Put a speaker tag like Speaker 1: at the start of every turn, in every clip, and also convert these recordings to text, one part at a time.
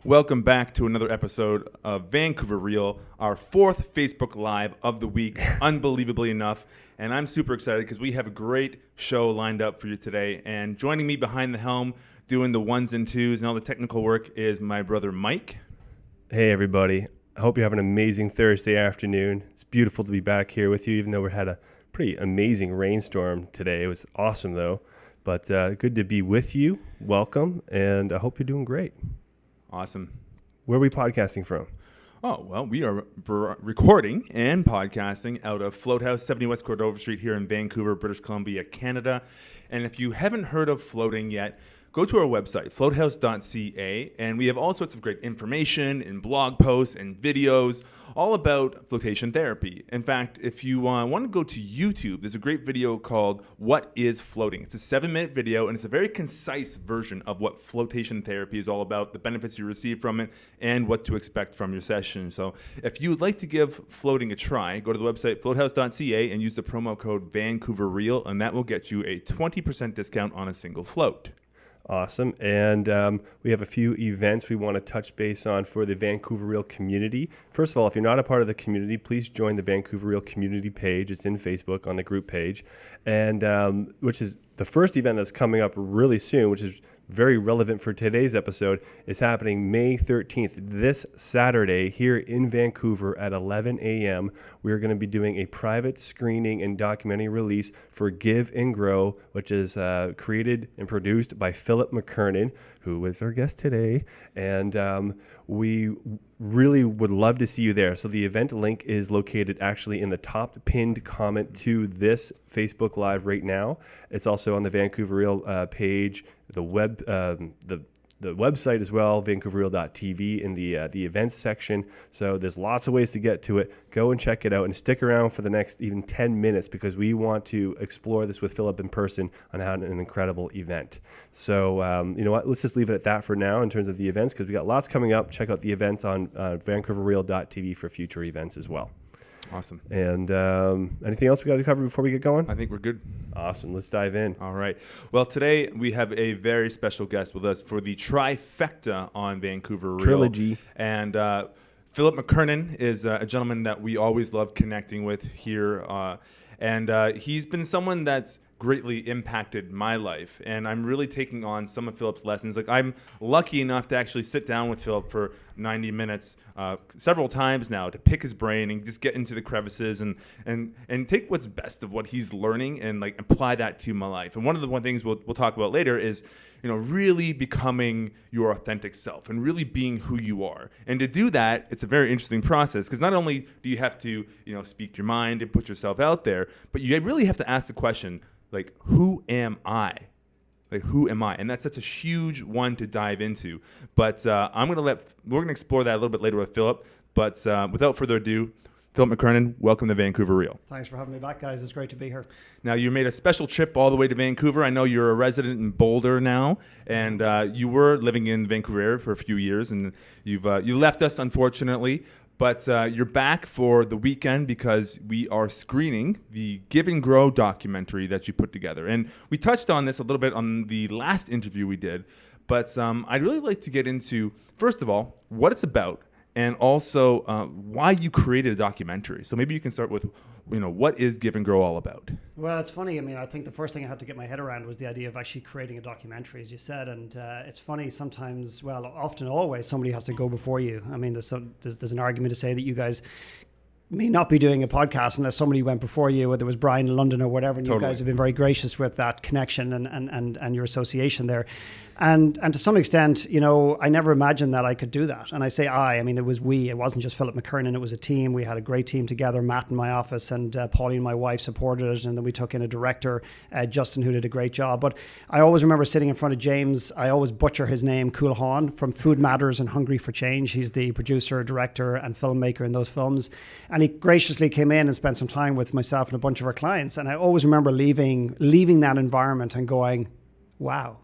Speaker 1: Welcome back to another episode of Vancouver Real, our fourth Facebook Live of the week, unbelievably enough. And I'm super excited because we have a great show lined up for you today. And joining me behind the helm, doing the ones and twos and all the technical work is my brother Mike.
Speaker 2: Hey everybody, I hope you have an amazing Thursday afternoon. It's beautiful to be back here with you, even though we had a pretty amazing rainstorm today. It was awesome though, but good to be with you. Welcome, and I hope you're doing great.
Speaker 1: Awesome.
Speaker 2: Where are we podcasting from?
Speaker 1: Oh, well, we are recording and podcasting out of Float House, 70 West Cordova Street here in Vancouver, British Columbia, Canada. And if you haven't heard of floating yet, go to our website, floathouse.ca, and we have all sorts of great information and blog posts and videos all about flotation therapy. In fact, if you want to go to YouTube, there's a great video called What is Floating? It's a 7-minute video, and it's a very concise version of what flotation therapy is all about, the benefits you receive from it, and what to expect from your session. So if you would like to give floating a try, go to the website, floathouse.ca, and use the promo code VancouverReal, and that will get you a 20% discount on a single float.
Speaker 2: Awesome. And we have a few events we want to touch base on for the Vancouver Real community. First of all, if you're not a part of the community, please join the Vancouver Real community page. It's in Facebook on the group page, and which is the first event that's coming up really soon, which is very relevant for today's episode, is happening May 13th, this Saturday here in Vancouver at 11 a.m. We're going to be doing a private screening and documentary release for Give and Grow, which is created and produced by Philip McKernan, who is our guest today. And we really would love to see you there. So the event link is located actually in the top pinned comment to this Facebook Live right now. It's also on the Vancouver Real page, the website as well, vancouverreal.tv, in the events section. So there's lots of ways to get to it. Go and check it out and stick around for the next even 10 minutes because we want to explore this with Philip in person on how an incredible event. So you know what? Let's just leave it at that for now in terms of the events because we got lots coming up. Check out the events on vancouverreal.tv for future events as well.
Speaker 1: Awesome.
Speaker 2: And anything else we got to cover before we get going?
Speaker 1: I think we're good.
Speaker 2: Awesome. Let's dive in.
Speaker 1: All right. Well, today we have a very special guest with us for the trifecta on Vancouver Real.
Speaker 2: Trilogy.
Speaker 1: And Philip McKernon is a gentleman that we always love connecting with here. And he's been someone that's greatly impacted my life, and I'm really taking on some of Philip's lessons. Like, I'm lucky enough to actually sit down with Philip for 90 minutes several times now to pick his brain and just get into the crevices and take what's best of what he's learning and like apply that to my life. And one of the things we'll talk about later is, you know, really becoming your authentic self and really being who you are. And to do that, it's a very interesting process because not only do you have to, you know, speak your mind and put yourself out there, but you really have to ask the question, like, who am I? Like, who am I? And that's such a huge one to dive into. But we're going to explore that a little bit later with Philip. But without further ado, Philip McKernon, welcome to Vancouver Real.
Speaker 3: Thanks for having me back, guys. It's great to be here.
Speaker 1: Now, you made a special trip all the way to Vancouver. I know you're a resident in Boulder now, and you were living in the Vancouver area for a few years, and you left us, unfortunately. But you're back for the weekend because we are screening the Give and Grow documentary that you put together. And we touched on this a little bit on the last interview we did. But I'd really like to get into, first of all, what it's about and also why you created a documentary. So maybe you can start with, you know, what is Give and Grow all about?
Speaker 3: Well, it's funny. I mean, I think the first thing I had to get my head around was the idea of actually creating a documentary, as you said. And it's funny sometimes, well, often always, somebody has to go before you. I mean, there's an argument to say that you guys may not be doing a podcast unless somebody went before you, whether it was Brian in London or whatever. And
Speaker 1: Totally.
Speaker 3: You guys have been very gracious with that connection and your association there. And to some extent, you know, I never imagined that I could do that. And I say I mean, it was we. It wasn't just Philip McKernan. It was a team. We had a great team together. Matt in my office and Pauline, my wife, supported it. And then we took in a director, Justin, who did a great job. But I always remember sitting in front of James. I always butcher his name, Coolhawn, from Food Matters and Hungry for Change. He's the producer, director, and filmmaker in those films. And he graciously came in and spent some time with myself and a bunch of our clients. And I always remember leaving that environment and going, wow,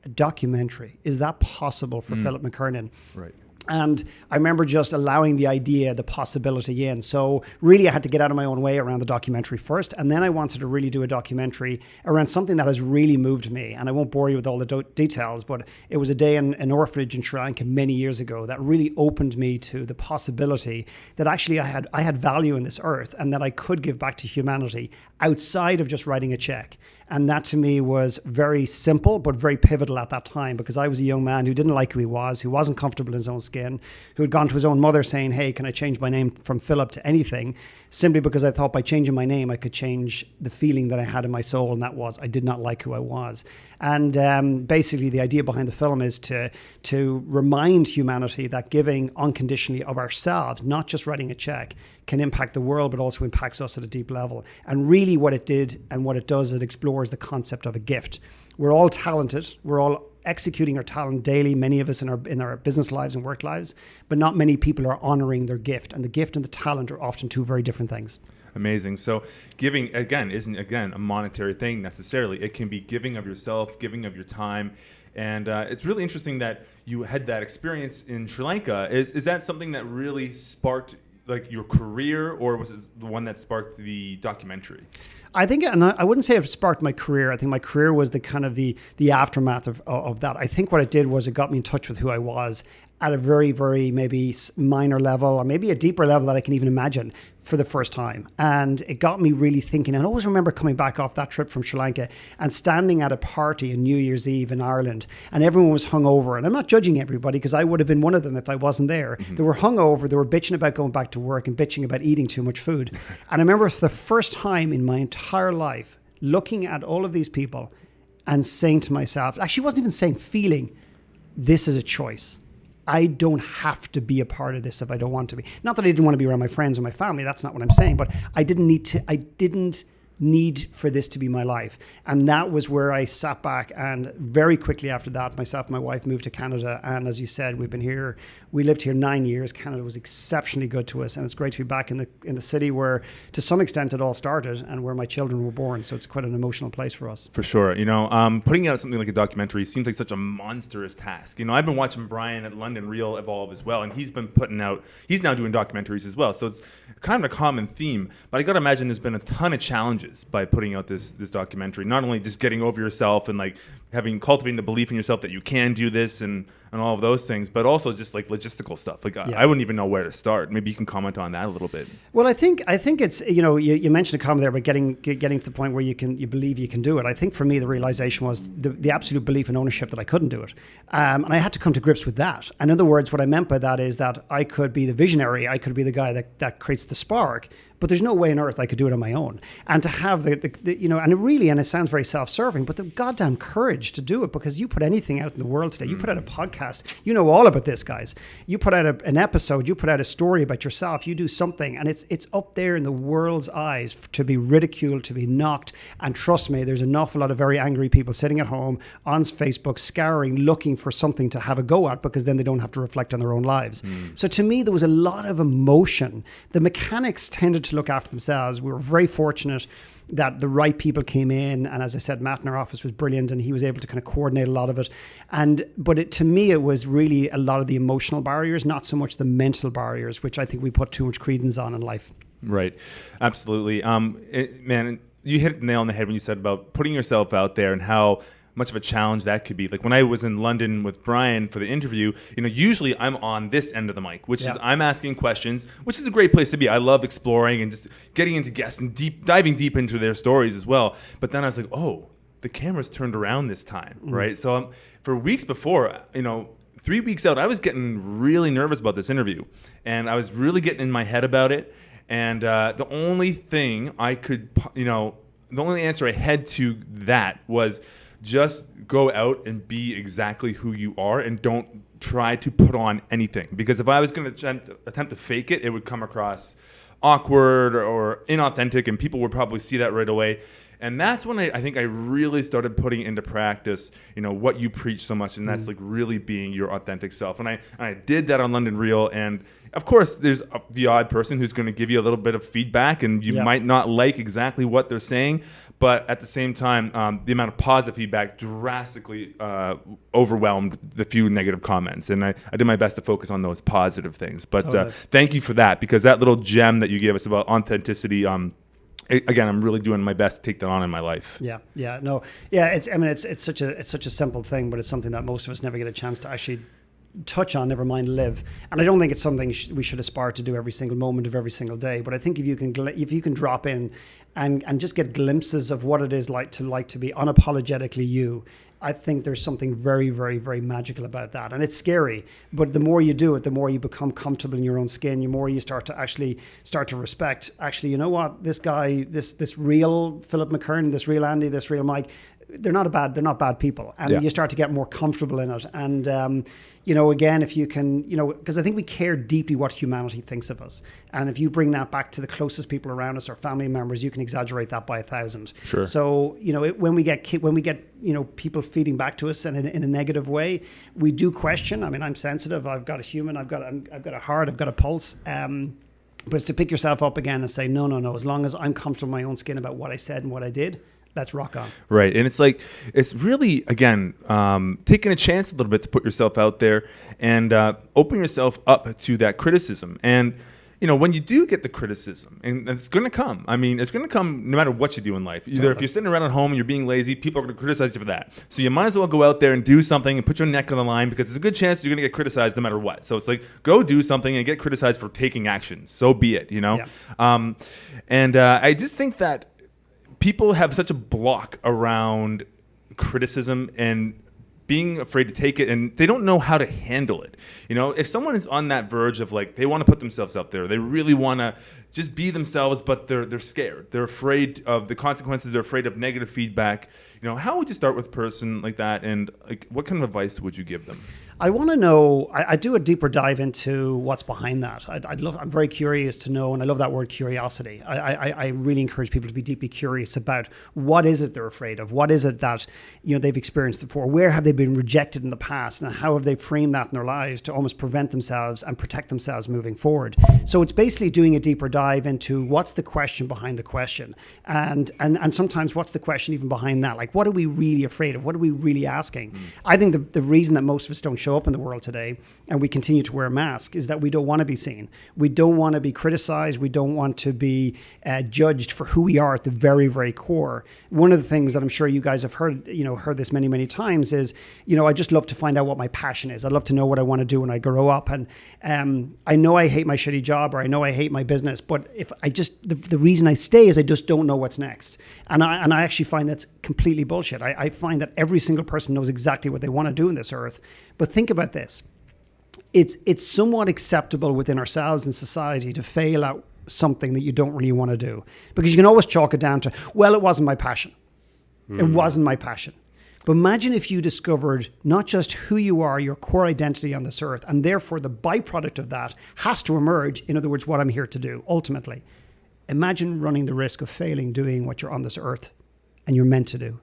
Speaker 3: a documentary. Is that possible for Philip McKernan?
Speaker 1: Right.
Speaker 3: And I remember just allowing the idea, the possibility in. So really I had to get out of my own way around the documentary first. And then I wanted to really do a documentary around something that has really moved me. And I won't bore you with all the details, but it was a day in an orphanage in Sri Lanka many years ago that really opened me to the possibility that actually I had value in this earth and that I could give back to humanity outside of just writing a check. And that to me was very simple, but very pivotal at that time, because I was a young man who didn't like who he was, who wasn't comfortable in his own skin, who had gone to his own mother saying, hey, can I change my name from Philip to anything? Simply because I thought by changing my name, I could change the feeling that I had in my soul. And that was, I did not like who I was. And basically the idea behind the film is to remind humanity that giving unconditionally of ourselves, not just writing a check, can impact the world, but also impacts us at a deep level. And really what it did and what it does, it explores the concept of a gift. We're all talented. We're all executing our talent daily, many of us in our business lives and work lives, but not many people are honoring their gift. And the gift and the talent are often two very different things.
Speaker 1: Amazing. So giving, again, isn't, a monetary thing necessarily. It can be giving of yourself, giving of your time. And it's really interesting that you had that experience in Sri Lanka. Is that something that really sparked like your career, or was it the one that sparked the documentary?
Speaker 3: I think, and I wouldn't say it sparked my career. I think my career was the kind of the aftermath of that. I think what it did was it got me in touch with who I was at a very, very maybe minor level, or maybe a deeper level that I can even imagine, for the first time. And it got me really thinking. And I always remember coming back off that trip from Sri Lanka and standing at a party on New Year's Eve in Ireland, and everyone was hungover. And I'm not judging everybody, because I would have been one of them if I wasn't there. Mm-hmm. They were hungover, they were bitching about going back to work and bitching about eating too much food. And I remember for the first time in my entire life, looking at all of these people and saying to myself, actually wasn't even saying, feeling, this is a choice. I don't have to be a part of this if I don't want to be. Not that I didn't want to be around my friends or my family. That's not what I'm saying. But I didn't need for this to be my life. And that was where I sat back, and very quickly after that, myself and my wife moved to Canada. And as you said, we lived here 9 years. Canada was exceptionally good to us, and it's great to be back in the city where to some extent it all started and where my children were born. So it's quite an emotional place for us. For
Speaker 1: sure. Putting out something like a documentary seems like such a monstrous task. I've been watching Brian at London Real evolve as well, and he's now doing documentaries as well. So it's kind of a common theme, but I got to imagine there's been a ton of challenges by putting out this documentary. Not only just getting over yourself and like cultivating the belief in yourself that you can do this and all of those things, but also just like logistical stuff. Like I wouldn't even know where to start. Maybe you can comment on that a little bit.
Speaker 3: Well, I think it's, you mentioned a comment there about getting to the point where you believe you can do it. I think for me the realization was the absolute belief and ownership that I couldn't do it, and I had to come to grips with that. And in other words, what I meant by that is that I could be the visionary, I could be the guy that creates the spark, but there's no way on earth I could do it on my own. And to have and it sounds very self-serving, but the goddamn courage to do it, because you put anything out in the world today, you put out a podcast, you know all about this, guys. You put out an episode, you put out a story about yourself, you do something, and it's up there in the world's eyes to be ridiculed, to be knocked. And trust me, there's an awful lot of very angry people sitting at home on Facebook, scouring, looking for something to have a go at, because then they don't have to reflect on their own lives. So to me, there was a lot of emotion. The mechanics tended to look after themselves. We were very fortunate that the right people came in, and as I said, Matt in our office was brilliant, and he was able to kind of coordinate a lot of it. But to me, it was really a lot of the emotional barriers, not so much the mental barriers, which I think we put too much credence on in life.
Speaker 1: Right, absolutely. Man, you hit the nail on the head when you said about putting yourself out there and how much of a challenge that could be. Like when I was in London with Brian for the interview, usually I'm on this end of the mic, which is I'm asking questions, which is a great place to be. I love exploring and just getting into guests and diving deep into their stories as well. But then I was like, oh, the camera's turned around this time, right? So for weeks before, 3 weeks out, I was getting really nervous about this interview, and I was really getting in my head about it. And the only thing I could, the only answer I had to that was, just go out and be exactly who you are, and don't try to put on anything. Because if I was going to attempt to fake it, it would come across awkward or inauthentic, and people would probably see that right away. And that's when I think I really started putting into practice, what you preach so much, and that's like really being your authentic self. And I did that on London Real, and of course there's the odd person who's going to give you a little bit of feedback, and you might not like exactly what they're saying, But at the same time, the amount of positive feedback drastically overwhelmed the few negative comments. And I did my best to focus on those positive things. But
Speaker 3: Totally.
Speaker 1: thank you for that, because that little gem that you gave us about authenticity, again, I'm really doing my best to take that on in my life.
Speaker 3: It's such a simple thing, but it's something that most of us never get a chance to actually touch on, never mind live. And I don't think it's something we should aspire to do every single moment of every single day. But I think if you can drop in and just get glimpses of what it is like to be unapologetically you, I think there's something very, very, very magical about that. And it's scary, but the more you do it, the more you become comfortable in your own skin, the more you start to respect, actually, you know what, this guy, this real Philip McKernan, this real Andy, this real Mike, they're not bad people. And you start to get more comfortable in it. And, again, if you can, because I think we care deeply what humanity thinks of us. And if you bring that back to the closest people around us, our family members, you can exaggerate that by 1,000.
Speaker 1: Sure.
Speaker 3: So, when we get people feeding back to us in a negative way, we do question. I mean, I'm sensitive. I've got a human. I've got a heart. I've got a pulse. But it's to pick yourself up again and say, no. As long as I'm comfortable in my own skin about what I said and what I did, let's rock on. Right.
Speaker 1: And it's really, again, taking a chance a little bit to put yourself out there and open yourself up to that criticism. And, when you do get the criticism, and it's going to come. I mean, it's going to come no matter what you do in life. Either if you're sitting around at home and you're being lazy, people are going to criticize you for that. So you might as well go out there and do something and put your neck on the line, because there's a good chance you're going to get criticized no matter what. So it's like, go do something and get criticized for taking action. So be it, Yeah. I just think that people have such a block around criticism and being afraid to take it, and they don't know how to handle it. If someone is on that verge of they want to put themselves out there, they really want to just be themselves, but they're scared. They're afraid of the consequences. They're afraid of negative feedback. How would you start with a person like that, and what kind of advice would you give them?
Speaker 3: I want to know. I do a deeper dive into what's behind that. I'm very curious to know, and I love that word, curiosity. I really encourage people to be deeply curious about what is it they're afraid of. What is it that they've experienced before? Where have they been rejected in the past, and how have they framed that in their lives to almost prevent themselves and protect themselves moving forward? So it's basically doing a deeper dive into what's the question behind the question, and sometimes what's the question even behind that. What are we really afraid of? What are we really asking? I think the reason that most of us don't show up in the world today and we continue to wear a mask is that we don't want to be seen. We don't want to be criticized. We don't want to be judged for who we are at the very, very core. One of the things that I'm sure you guys have heard this many, many times is, I just love to find out what my passion is. I'd love to know what I want to do when I grow up. And I know I hate my shitty job, or I know I hate my business, but if the reason I stay is I just don't know what's next. And I actually find that's completely bullshit. I find that every single person knows exactly what they want to do in this earth. But think about this. It's somewhat acceptable within ourselves and society to fail at something that you don't really want to do, because you can always chalk it down to, well, it wasn't my passion. It wasn't my passion. But imagine if you discovered not just who you are, your core identity on this earth, and therefore the byproduct of that has to emerge. In other words, what I'm here to do, ultimately. Imagine running the risk of failing doing what you're on this earth and you're meant to do.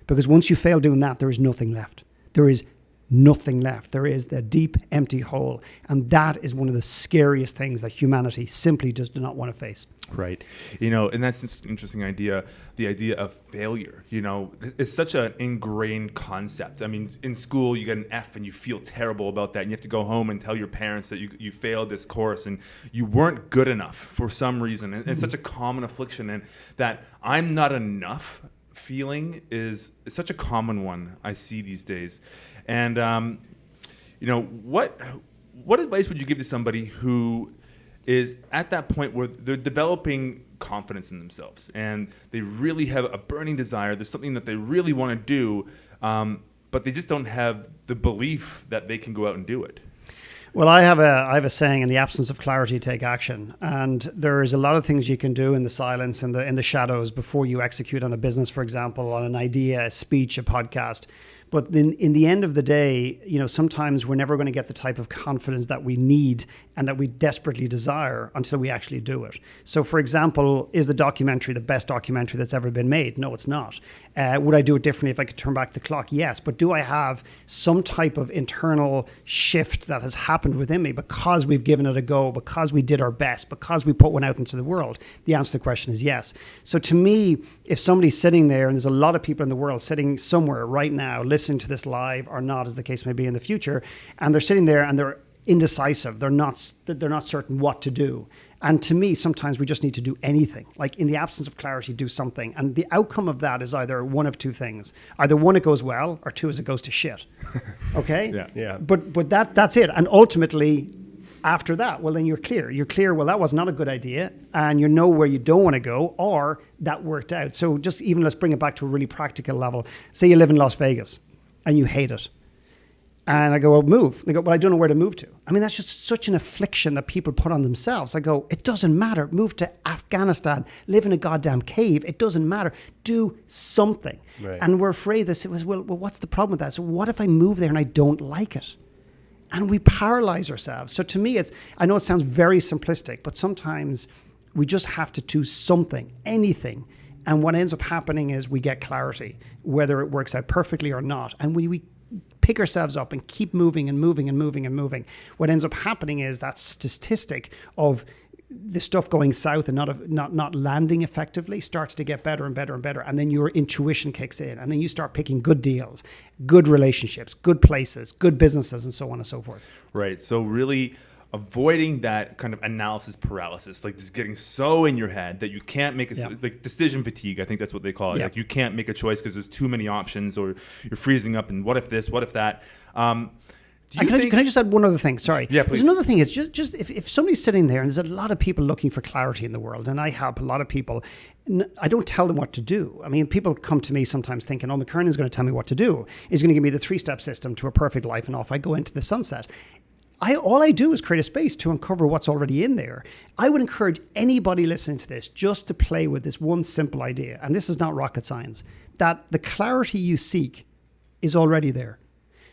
Speaker 3: Because once you fail doing that, there is nothing left. There is nothing left. There is the deep, empty hole. And that is one of the scariest things that humanity simply does not want to face.
Speaker 1: Right. And that's an interesting idea. The idea of failure, it's such an ingrained concept. I mean, in school, you get an F and you feel terrible about that. And you have to go home and tell your parents that you failed this course and you weren't good enough for some reason. And it's such a common affliction. And that I'm not enough feeling is such a common one I see these days. And, what advice would you give to somebody who is at that point where they're developing confidence in themselves and they really have a burning desire, there's something that they really want to do, but they just don't have the belief that they can go out and do it?
Speaker 3: Well, I have a saying: in the absence of clarity, take action. And there's a lot of things you can do in the silence, in the shadows, before you execute on a business, for example, on an idea, a speech, a podcast. But then in the end of the day, sometimes we're never going to get the type of confidence that we need and that we desperately desire until we actually do it. So, for example, is the documentary the best documentary that's ever been made? No, it's not. Would I do it differently if I could turn back the clock? Yes. But do I have some type of internal shift that has happened within me because we've given it a go, because we did our best, because we put one out into the world? The answer to the question is yes. So to me, if somebody's sitting there, and there's a lot of people in the world sitting somewhere right now listening to this live or not, as the case may be in the future, and they're sitting there and they're indecisive, they're not certain what to do. And to me, sometimes we just need to do anything. Like, in the absence of clarity, do something. And the outcome of that is either one of two things. Either one, it goes well, or two, is it goes to shit. Okay?
Speaker 2: Yeah.
Speaker 3: But that's it. And ultimately, after that, well, then you're clear. You're clear, well, that was not a good idea, and you know where you don't want to go, or that worked out. So just even, let's bring it back to a really practical level. Say you live in Las Vegas and you hate it. And I go, well, move. They go, well, I don't know where to move to. I mean, that's just such an affliction that people put on themselves. I go, it doesn't matter. Move to Afghanistan. Live in a goddamn cave. It doesn't matter. Do something.
Speaker 2: Right.
Speaker 3: And we're afraid this. It was, well, what's the problem with that? So what if I move there and I don't like it? And we paralyze ourselves. So to me, I know it sounds very simplistic, but sometimes we just have to do something, anything. And what ends up happening is we get clarity, whether it works out perfectly or not. And we pick ourselves up and keep moving and moving and moving and moving. What ends up happening is that statistic of the stuff going south and not landing effectively starts to get better and better and better. And then your intuition kicks in, and then you start picking good deals, good relationships, good places, good businesses, and so on and so forth.
Speaker 1: Right. So really avoiding that kind of analysis paralysis, like just getting so in your head that you can't make like decision fatigue. I think that's what they call it.
Speaker 3: Yeah.
Speaker 1: Like you can't make a choice because there's too many options, or you're freezing up. And what if this? What if that?
Speaker 3: Can I just add one other thing? Sorry.
Speaker 1: Yeah, please.
Speaker 3: There's another thing. Is just if somebody's sitting there, and there's a lot of people looking for clarity in the world, and I help a lot of people. I don't tell them what to do. I mean, people come to me sometimes thinking, oh, McKernan is going to tell me what to do. He's going to give me the 3-step system to a perfect life, and off I go into the sunset. All I do is create a space to uncover what's already in there. I would encourage anybody listening to this just to play with this one simple idea, and this is not rocket science, that the clarity you seek is already there.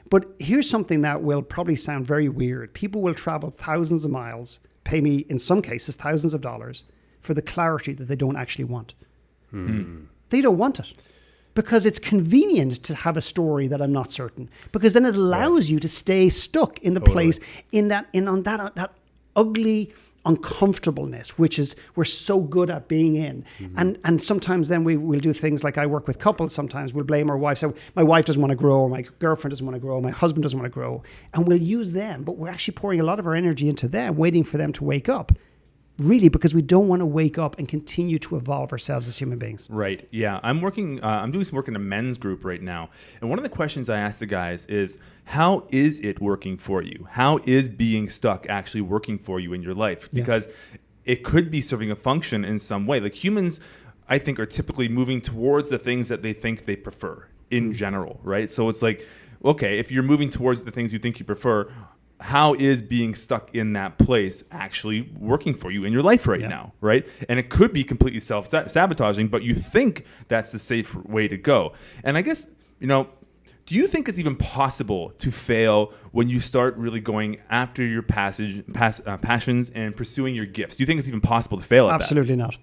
Speaker 3: But here's something that will probably sound very weird. People will travel thousands of miles, pay me, in some cases, thousands of dollars for the clarity that they don't actually want. They don't want it. Because it's convenient to have a story that I'm not certain. Because then it allows you to stay stuck in the place, on that ugly uncomfortableness, which is we're so good at being in. And sometimes then we'll do things like, I work with couples, sometimes we'll blame our wife. So my wife doesn't want to grow, or my girlfriend doesn't want to grow, my husband doesn't want to grow. And we'll use them, but we're actually pouring a lot of our energy into them, waiting for them to wake up. Really, because we don't want to wake up and continue to evolve ourselves as human beings.
Speaker 1: Right. Yeah. I'm doing some work in a men's group right now. And one of the questions I ask the guys is, how is it working for you? How is being stuck actually working for you in your life? Because it could be serving a function in some way. Like, humans, I think, are typically moving towards the things that they think they prefer in general, right? So it's like, okay, if you're moving towards the things you think you prefer, how is being stuck in that place actually working for you in your life right now, right? And it could be completely self-sabotaging, but you think that's the safe way to go. And I guess, do you think it's even possible to fail when you start really going after your passions and pursuing your gifts? Do you think it's even possible to fail at
Speaker 3: Absolutely not.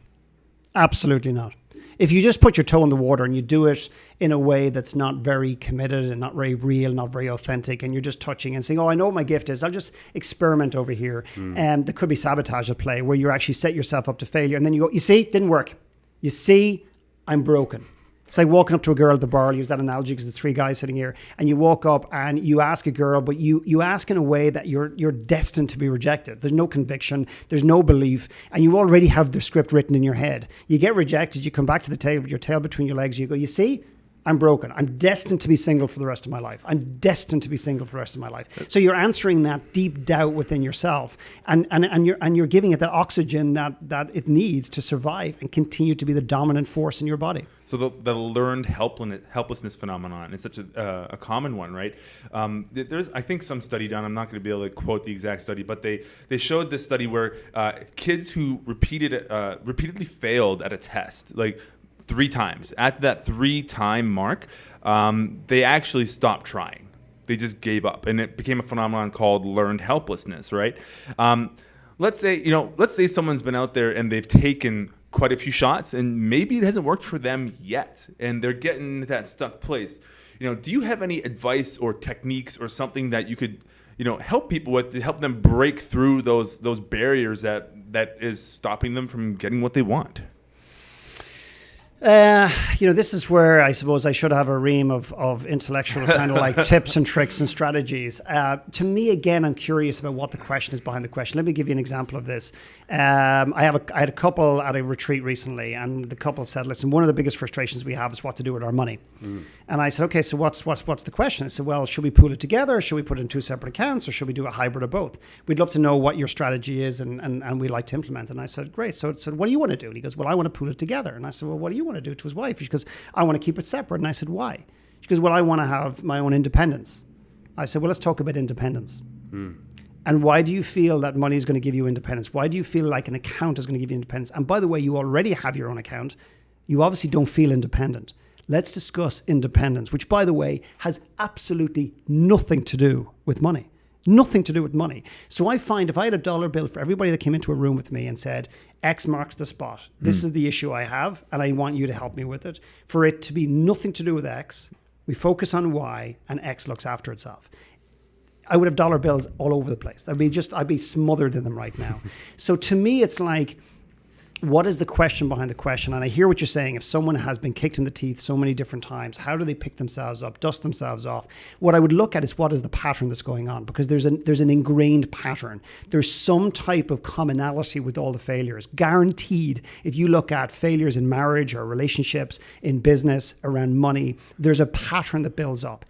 Speaker 3: Absolutely not. If you just put your toe in the water and you do it in a way that's not very committed and not very real, not very authentic, and you're just touching and saying, oh, I know what my gift is, I'll just experiment over here. There could be sabotage at play, where you actually set yourself up to failure. And then you go, you see, it didn't work. You see, I'm broken. It's like walking up to a girl at the bar. I'll use that analogy because there's 3 guys sitting here, and you walk up and you ask a girl, but you ask in a way that you're destined to be rejected. There's no conviction, there's no belief, and you already have the script written in your head. You get rejected, you come back to the table with your tail between your legs, you go, you see, I'm broken. I'm destined to be single for the rest of my life. I'm destined to be single for the rest of my life. So you're answering that deep doubt within yourself, and you're giving it that oxygen that it needs to survive and continue to be the dominant force in your body.
Speaker 1: So the learned helplessness phenomenon is such a common one, right? There's, I think, some study done. I'm not going to be able to quote the exact study, but they showed this study where kids who repeatedly failed at a test, like 3 times. At that 3-time mark, they actually stopped trying. They just gave up, and it became a phenomenon called learned helplessness, right? Let's say someone's been out there and they've taken quite a few shots, and maybe it hasn't worked for them yet, and they're getting to that stuck place. Do you have any advice or techniques or something that you could, help people with to help them break through those barriers that is stopping them from getting what they want?
Speaker 3: This is where I suppose I should have a ream of intellectual kind of like tips and tricks and strategies. To me, again, I'm curious about what the question is behind the question. Let me give you an example of this. I had a couple at a retreat recently, and the couple said, listen, one of the biggest frustrations we have is what to do with our money. And I said, okay, so what's the question? I said, well, should we pool it together? Should we put it in 2 separate accounts, or should we do a hybrid of both? We'd love to know what your strategy is, and we'd like to implement it. And I said, great. So what do you want to do? And he goes, well, I want to pool it together. And I said, well, what do you want to do? To his wife. She goes, I want to keep it separate. And I said, why? She goes, well, I want to have my own independence. I said, well, let's talk about independence. And why do you feel that money is going to give you independence? Why do you feel like an account is going to give you independence? And by the way, you already have your own account. You obviously don't feel independent. Let's discuss independence, which, by the way, has absolutely nothing to do with money. Nothing to do with money. So I find if I had a dollar bill for everybody that came into a room with me and said, X marks the spot, this is the issue I have, and I want you to help me with it, for it to be nothing to do with X, we focus on Y, and X looks after itself. I would have dollar bills all over the place. I'd be smothered in them right now. So to me, it's like, what is the question behind the question? And I hear what you're saying. If someone has been kicked in the teeth so many different times, how do they pick themselves up, dust themselves off? What I would look at is what is the pattern that's going on, because there's an ingrained pattern. There's some type of commonality with all the failures. Guaranteed, if you look at failures in marriage or relationships, in business, around money, there's a pattern that builds up.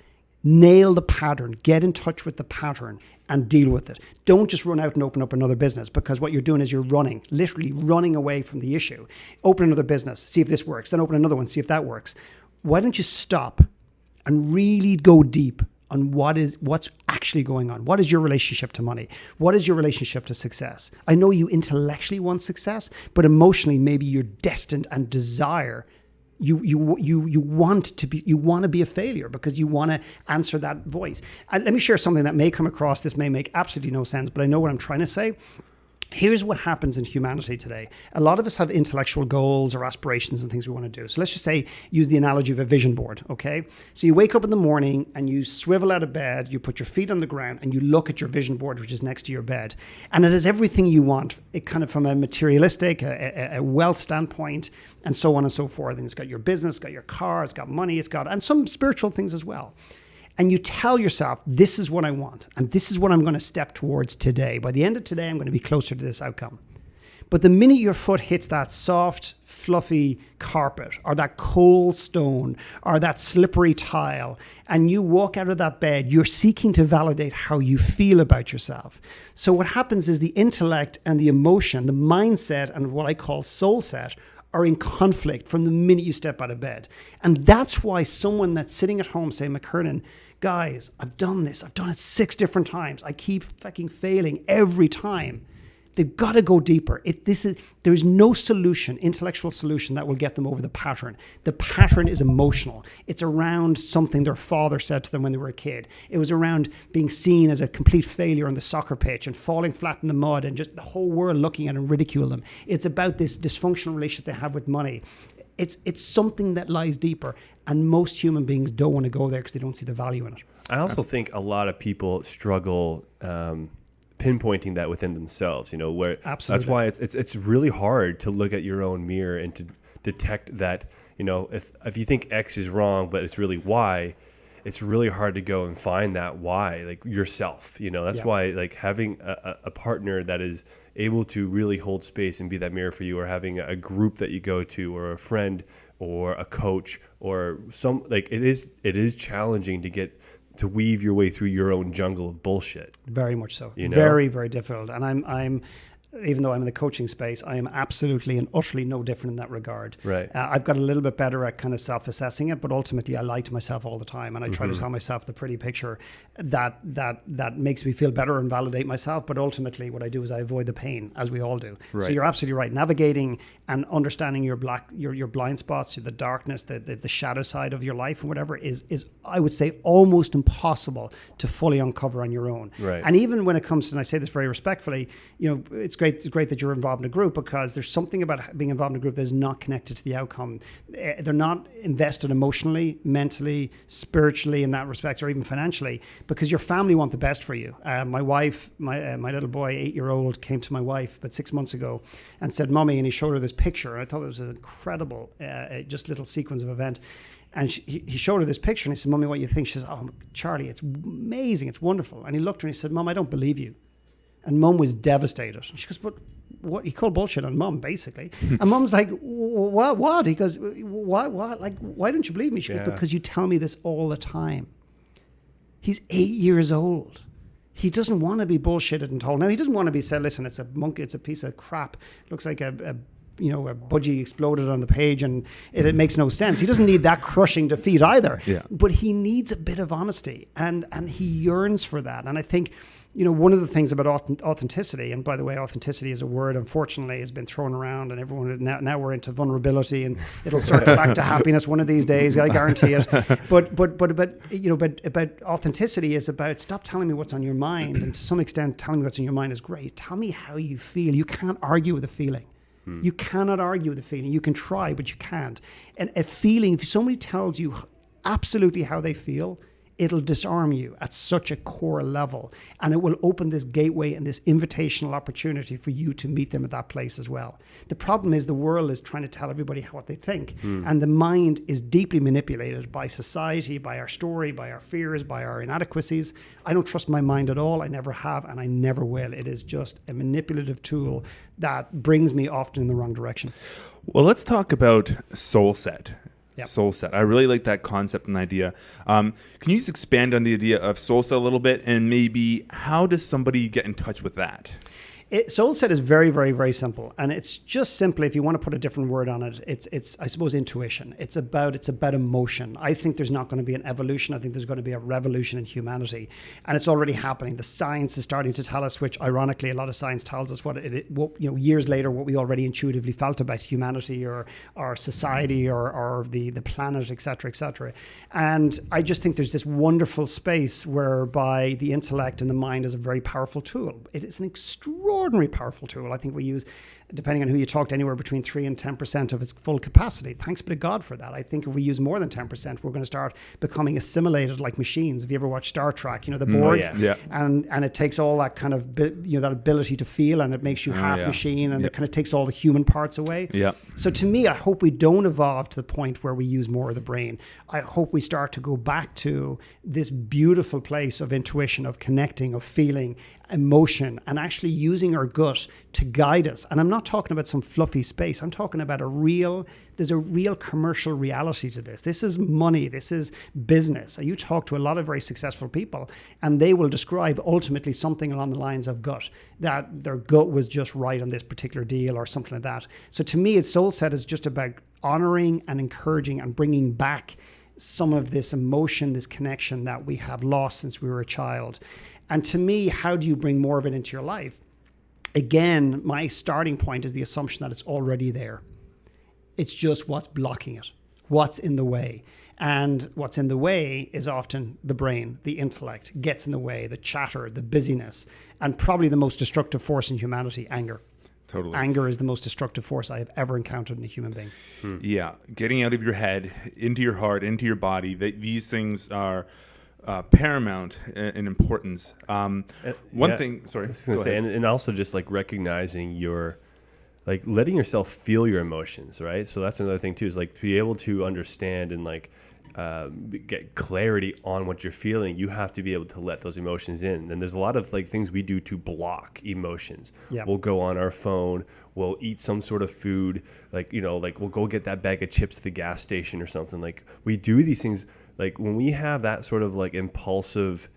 Speaker 3: Nail the pattern, get in touch with the pattern and deal with it. Don't just run out and open up another business, because what you're doing is you're literally running away from the issue. Open another business, see if this works, then open another one, see if that works. Why don't you stop and really go deep on what's actually going on? What is your relationship to money? What is your relationship to success? I know you intellectually want success, but emotionally maybe you're destined and desire you want to be a failure because you want to answer that voice. Let me share something that may come across. This may make absolutely no sense, but I know what I'm trying to say. Here's what happens in humanity today. A lot of us have intellectual goals or aspirations and things we want to do. So let's just say, use the analogy of a vision board, okay? So you wake up in the morning and you swivel out of bed, you put your feet on the ground and you look at your vision board, which is next to your bed. And it has everything you want, it kind of from a materialistic, a wealth standpoint, and so on and so forth. And it's got your business, it's got your car, it's got money, and some spiritual things as well. And you tell yourself, this is what I want, and this is what I'm going to step towards today. By the end of today, I'm going to be closer to this outcome. But the minute your foot hits that soft, fluffy carpet, or that cold stone, or that slippery tile, and you walk out of that bed, you're seeking to validate how you feel about yourself. So what happens is the intellect and the emotion, the mindset, and what I call soul set, are in conflict from the minute you step out of bed. And that's why someone that's sitting at home saying, McKernon, guys, I've done this. I've done it 6 different times. I keep fucking failing every time. They've got to go deeper. There's no solution, intellectual solution, that will get them over the pattern. The pattern is emotional. It's around something their father said to them when they were a kid. It was around being seen as a complete failure on the soccer pitch and falling flat in the mud and just the whole world looking at and ridicule them. It's about this dysfunctional relationship they have with money. It's something that lies deeper, and most human beings don't want to go there because they don't see the value in it.
Speaker 2: I also think a lot of people struggle pinpointing that within themselves, where
Speaker 3: Absolutely.
Speaker 2: That's why it's really hard to look at your own mirror and to detect that, if you think X is wrong, but it's really Y, it's really hard to go and find that Y, like yourself, that's why like having a partner that is able to really hold space and be that mirror for you, or having a group that you go to, or a friend or a coach, or it is challenging to weave your way through your own jungle of bullshit.
Speaker 3: Very much so. Very, very difficult. And I'm even though I'm in the coaching space, I am absolutely and utterly no different in that regard.
Speaker 2: Right.
Speaker 3: I've got a little bit better at kind of self-assessing it, but ultimately I lie to myself all the time, and I try to tell myself the pretty picture that makes me feel better and validate myself. But ultimately, what I do is I avoid the pain, as we all do.
Speaker 2: Right.
Speaker 3: So you're absolutely right. Navigating and understanding your blind spots, the darkness, the shadow side of your life, and whatever is I would say almost impossible to fully uncover on your own.
Speaker 2: Right.
Speaker 3: And even when it comes to, and I say this very respectfully, it's great that you're involved in a group, because there's something about being involved in a group that is not connected to the outcome. They're not invested emotionally, mentally, spiritually in that respect, or even financially, because your family want the best for you. My wife, my little boy, 8-year-old, came to my wife about 6 months ago and said, "Mommy," and he showed her this picture. I thought it was an incredible, just little sequence of event. And he showed her this picture, and he said, "Mommy, what do you think?" She says, "Oh, Charlie, it's amazing. It's wonderful." And he looked at her and he said, "Mom, I don't believe you." And Mum was devastated. And she goes, "But what?" He called bullshit on Mum, basically. And Mum's like, "What? He goes, "What? Like, why don't you believe me?" She goes, "Because you tell me this all the time." He's 8 years old. He doesn't want to be bullshitted and told. Now, he doesn't want to be said, "Listen, it's a monkey, it's a piece of crap. It looks like a budgie exploded on the page and it makes no sense." He doesn't need that crushing defeat either.
Speaker 1: Yeah.
Speaker 3: But he needs a bit of honesty, and he yearns for that. And I think, one of the things about authenticity, and by the way, authenticity is a word, unfortunately, has been thrown around, and everyone now we're into vulnerability, and it'll circle back to happiness one of these days, I guarantee it. But authenticity is about, stop telling me what's on your mind, and to some extent, telling me what's on your mind is great. Tell me how you feel. You can't argue with a feeling. You cannot argue with a feeling. You can try, but you can't. And a feeling, if somebody tells you absolutely how they feel, it'll disarm you at such a core level, and it will open this gateway and this invitational opportunity for you to meet them at that place as well. The problem is the world is trying to tell everybody what they think, and the mind is deeply manipulated by society, by our story, by our fears, by our inadequacies. I don't trust my mind at all. I never have, and I never will. It is just a manipulative tool that brings me often in the wrong direction.
Speaker 1: Well, let's talk about soul set.
Speaker 3: Yep.
Speaker 1: Soul set. I really like that concept and idea. Can you just expand on the idea of soul set a little bit, and maybe how does somebody get in touch with that?
Speaker 3: Soul set is very, very, very simple, and it's just simply, if you want to put a different word on it, it's I suppose intuition. It's about emotion. I think there's not going to be an evolution. I think there's going to be a revolution in humanity, and it's already happening. The science is starting to tell us, which ironically, a lot of science tells us what years later, what we already intuitively felt about humanity or our society or the planet, et cetera, et cetera. And I just think there's this wonderful space whereby the intellect and the mind is a very powerful tool. It is an extraordinary powerful tool. I think we use, depending on who you talk to, anywhere between 3 and 10% of its full capacity. Thanks be to God for that. I think if we use more than 10%, we're going to start becoming assimilated like machines. If you ever watch Star Trek, the board, and it takes all that kind of that ability to feel, and it makes you half machine, and it kind of takes all the human parts away.
Speaker 1: Yeah.
Speaker 3: So to me, I hope we don't evolve to the point where we use more of the brain. I hope we start to go back to this beautiful place of intuition, of connecting, of feeling, emotion, and actually using our gut to guide us. And I'm not talking about some fluffy space. I'm talking about there's a real commercial reality to this. This is money. This is business. You talk to a lot of very successful people, and they will describe ultimately something along the lines of gut, that their gut was just right on this particular deal or something like that. So to me, soul set is just about honoring and encouraging and bringing back some of this emotion, this connection that we have lost since we were a child. And to me, how do you bring more of it into your life? Again, my starting point is the assumption that it's already there. It's just what's blocking it, what's in the way. And what's in the way is often the brain, the intellect gets in the way, the chatter, the busyness, and probably the most destructive force in humanity, anger.
Speaker 1: Totally.
Speaker 3: Anger is the most destructive force I have ever encountered in a human being.
Speaker 1: Yeah. Getting out of your head, into your heart, into your body, these things are paramount in importance. One thing, sorry.
Speaker 2: I was going to say, and also just like recognizing letting yourself feel your emotions, right? So that's another thing too, is like to be able to understand and get clarity on what you're feeling. You have to be able to let those emotions in. And there's a lot of things we do to block emotions.
Speaker 3: Yep.
Speaker 2: We'll go on our phone, we'll eat some sort of food, we'll go get that bag of chips at the gas station or something. We do these things. When we have that sort of impulsive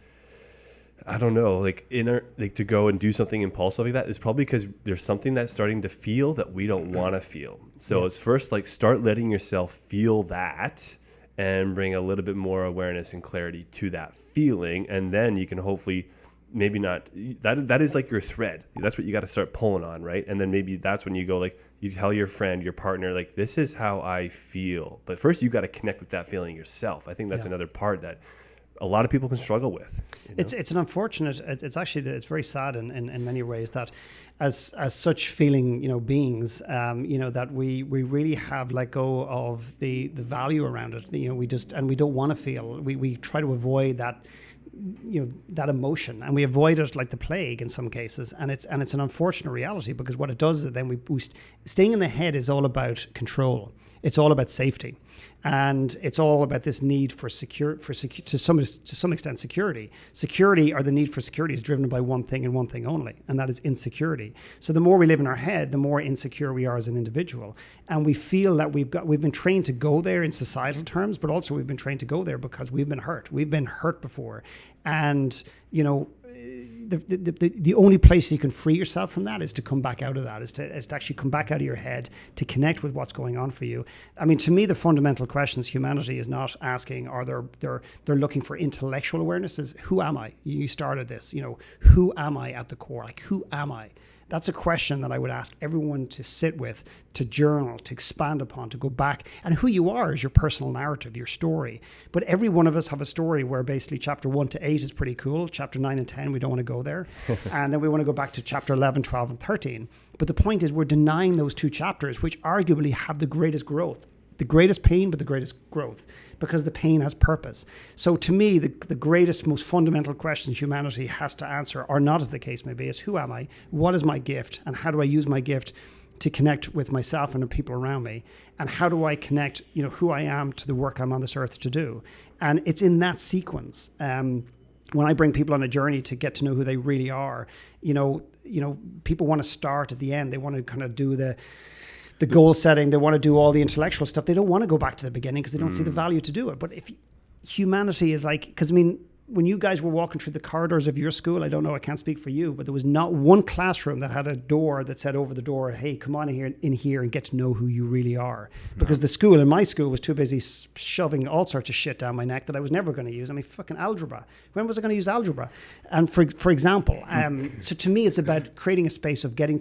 Speaker 2: I don't know, like to go and do something impulsive like that is probably because there's something that's starting to feel that we don't want to feel. So it's first like start letting yourself feel that and bring a little bit more awareness and clarity to that feeling. And then you can hopefully maybe not, that is like your thread. That's what you got to start pulling on, right? And then maybe that's when you go like, you tell your friend, your partner, like, this is how I feel. But first you got to connect with that feeling yourself. I think that's another part that a lot of people can struggle with. You know?
Speaker 3: It's an unfortunate. It's actually it's very sad in many ways that, as such feeling beings, that we really have let go of the value around it. We don't want to feel. We try to avoid that. That emotion, and we avoid it like the plague in some cases, and it's an unfortunate reality, because what it does is then we staying in the head is all about control. It's all about safety, and it's all about this need for to some extent security. Security, or the need for security, is driven by one thing and one thing only, and that is insecurity. So the more we live in our head, the more insecure we are as an individual, and we feel that we've been trained to go there in societal terms, but also we've been trained to go there because we've been hurt. We've been hurt before, and the only place you can free yourself from that is to come back out of that, is to actually come back out of your head, to connect with what's going on for you. I mean, to me, the fundamental questions humanity is not asking, or they're looking for intellectual awareness, is who am I? You started this, who am I at the core? Like, who am I? That's a question that I would ask everyone to sit with, to journal, to expand upon, to go back. And who you are is your personal narrative, your story. But every one of us have a story where basically chapter 1 to 8 is pretty cool. Chapter 9 and 10, we don't want to go there. And then we want to go back to chapter 11, 12, and 13. But the point is, we're denying those two chapters, which arguably have the greatest growth. The greatest pain, but the greatest growth, because the pain has purpose. So to me, the greatest, most fundamental questions humanity has to answer, or not as the case may be, is who am I? What is my gift? And how do I use my gift to connect with myself and the people around me? And how do I connect, who I am to the work I'm on this earth to do? And it's in that sequence. When I bring people on a journey to get to know who they really are, people want to start at the end. They want to kind of do the goal setting, they want to do all the intellectual stuff. They don't want to go back to the beginning because they don't see the value to do it. But if humanity is like, because I mean, when you guys were walking through the corridors of your school, I don't know, I can't speak for you, but there was not one classroom that had a door that said over the door, hey, come on in here and get to know who you really are. Because the school, in my school, was too busy shoving all sorts of shit down my neck that I was never going to use. I mean, fucking algebra. When was I going to use algebra? And for example, so to me, it's about creating a space of getting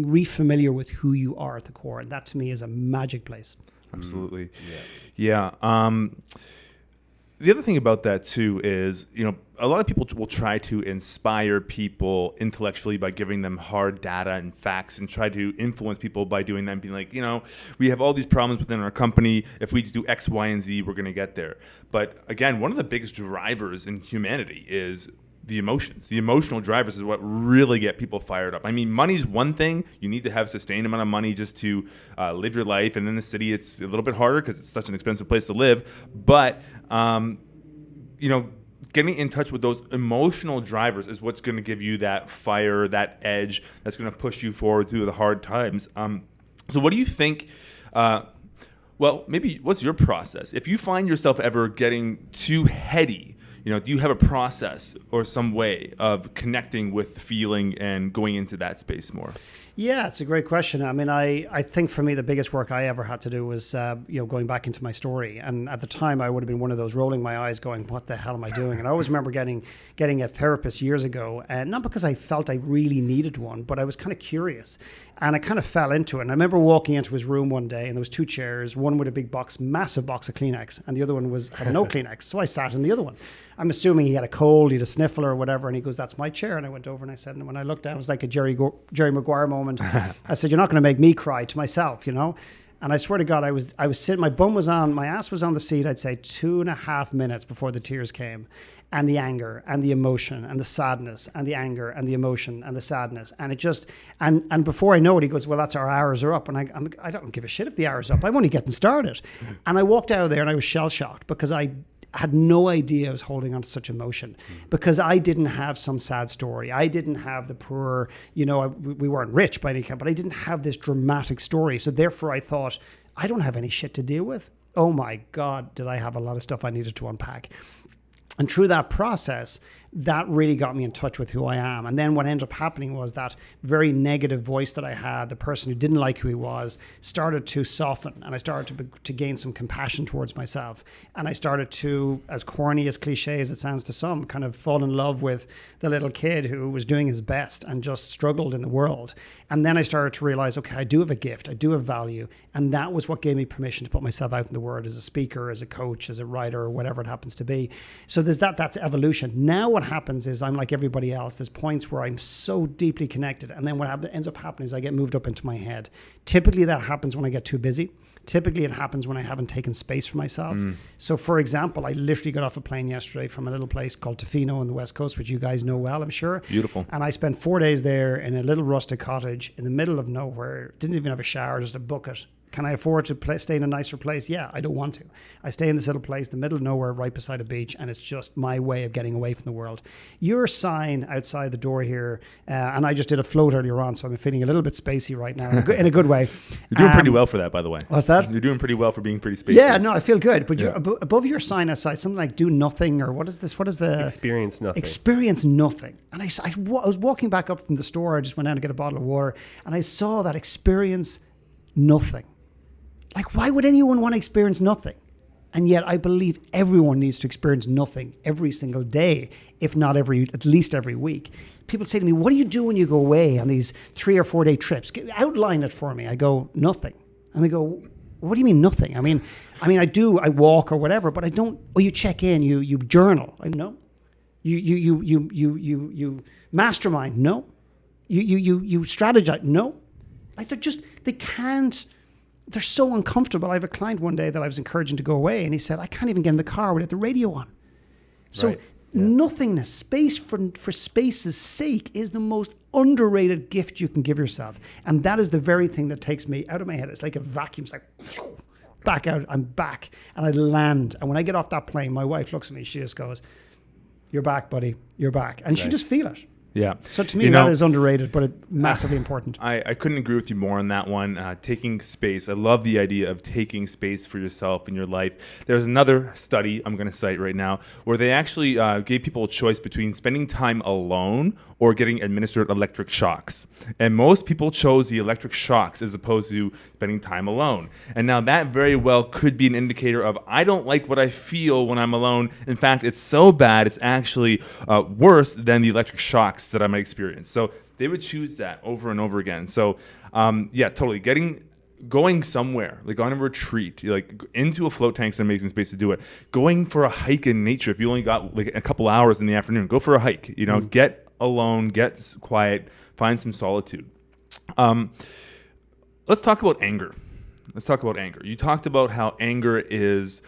Speaker 3: re-familiar with who you are at the core. And that to me is a magic place.
Speaker 1: Absolutely. Yeah. The other thing about that too is, a lot of people will try to inspire people intellectually by giving them hard data and facts, and try to influence people by doing that and being like, we have all these problems within our company. If we just do X, Y, and Z, we're going to get there. But again, one of the biggest drivers in humanity is the emotions. The emotional drivers is what really get people fired up. I mean, money's one thing. You need to have a sustained amount of money just to live your life. And in the city, it's a little bit harder because it's such an expensive place to live. But, getting in touch with those emotional drivers is what's going to give you that fire, that edge, that's going to push you forward through the hard times. So what do you think... maybe what's your process? If you find yourself ever getting too heady, do you have a process or some way of connecting with the feeling and going into that space more?
Speaker 3: Yeah, it's a great question. I mean, I think for me, the biggest work I ever had to do was, going back into my story. And at the time, I would have been one of those rolling my eyes going, what the hell am I doing? And I always remember getting a therapist years ago, and not because I felt I really needed one, but I was kind of curious. And I kind of fell into it. And I remember walking into his room one day, and there was two chairs, one with a big box, massive box of Kleenex, and the other one had no Kleenex. So I sat in the other one. I'm assuming he had a cold, he had a sniffle or whatever, and he goes, that's my chair. And I went over and I said, and when I looked down, it was like a Jerry Maguire moment. I said, you're not going to make me cry, to myself, And I swear to God, I was sitting, my ass was on the seat, I'd say 2.5 minutes before the tears came. And the anger and the emotion and the sadness and the anger and the emotion and the sadness. And it just, and before I know it, he goes, well, that's our hours are up. And I don't give a shit if the hour's up. I'm only getting started. And I walked out of there and I was shell shocked because I had no idea I was holding on to such emotion, because I didn't have some sad story. I didn't have the poor, we weren't rich by any kind, but I didn't have this dramatic story. So therefore I thought, I don't have any shit to deal with. Oh my God, did I have a lot of stuff I needed to unpack. And through that process, that really got me in touch with who I am. And then what ended up happening was that very negative voice that I had, the person who didn't like who he was, started to soften, and I started to gain some compassion towards myself. And I started to, as corny, as cliche as it sounds to some, kind of fall in love with the little kid who was doing his best and just struggled in the world. And then I started to realize, okay, I do have a gift, I do have value. And that was what gave me permission to put myself out in the world as a speaker, as a coach, as a writer, or whatever it happens to be. So there's that's evolution. Now what happens is I'm like everybody else. There's points where I'm so deeply connected. And then what ends up happening is I get moved up into my head. Typically that happens when I get too busy. Typically it happens when I haven't taken space for myself. So for example, I literally got off a plane yesterday from a little place called Tofino on the West Coast, which you guys know well, I'm sure.
Speaker 1: Beautiful.
Speaker 3: And I spent 4 days there in a little rustic cottage in the middle of nowhere. Didn't even have a shower, just a bucket. Can I afford to stay in a nicer place? Yeah, I don't want to. I stay in this little place, the middle of nowhere, right beside a beach, and it's just my way of getting away from the world. Your sign outside the door here, and I just did a float earlier on, so I'm feeling a little bit spacey right now, in a good way.
Speaker 1: You're doing pretty well for that, by the way.
Speaker 3: What's that?
Speaker 1: You're doing pretty well for being pretty spacey.
Speaker 3: Yeah, no, I feel good. But you're above your sign outside, something like do nothing, or what is this? What is the...
Speaker 2: Experience nothing.
Speaker 3: Experience nothing. And I was walking back up from the store, I just went down to get a bottle of water, and I saw that experience nothing. Like, why would anyone want to experience nothing? And yet I believe everyone needs to experience nothing every single day, if not at least every week. People say to me, what do you do when you go away on these 3 or 4 day trips? Outline it for me. I go, nothing. And they go, what do you mean nothing? I mean, I walk or whatever, but I don't, you check in, you journal. I know. You mastermind. No. You strategize. No. Like they can't. They're so uncomfortable. I have a client one day that I was encouraging to go away, and he said, I can't even get in the car without the radio on. So nothingness, space for space's sake is the most underrated gift you can give yourself. And that is the very thing that takes me out of my head. It's like a vacuum. It's like, back out, I'm back. And I land. And when I get off that plane, my wife looks at me, she just goes, you're back, buddy. You're back. And she just feel it.
Speaker 1: Yeah.
Speaker 3: So to me, that is underrated, but it's massively important.
Speaker 1: I couldn't agree with you more on that one. Taking space. I love the idea of taking space for yourself in your life. There's another study I'm going to cite right now where they actually gave people a choice between spending time alone or getting administered electric shocks. And most people chose the electric shocks as opposed to spending time alone. And now that very well could be an indicator of I don't like what I feel when I'm alone. In fact, it's so bad, it's actually worse than the electric shocks that I might experience. So they would choose that over and over again. So totally. Going somewhere, like on a retreat, like into a float tank's an amazing space to do it. Going for a hike in nature, if you only got like a couple hours in the afternoon, go for a hike. Get alone, get quiet, find some solitude. Let's talk about anger. You talked about how anger is,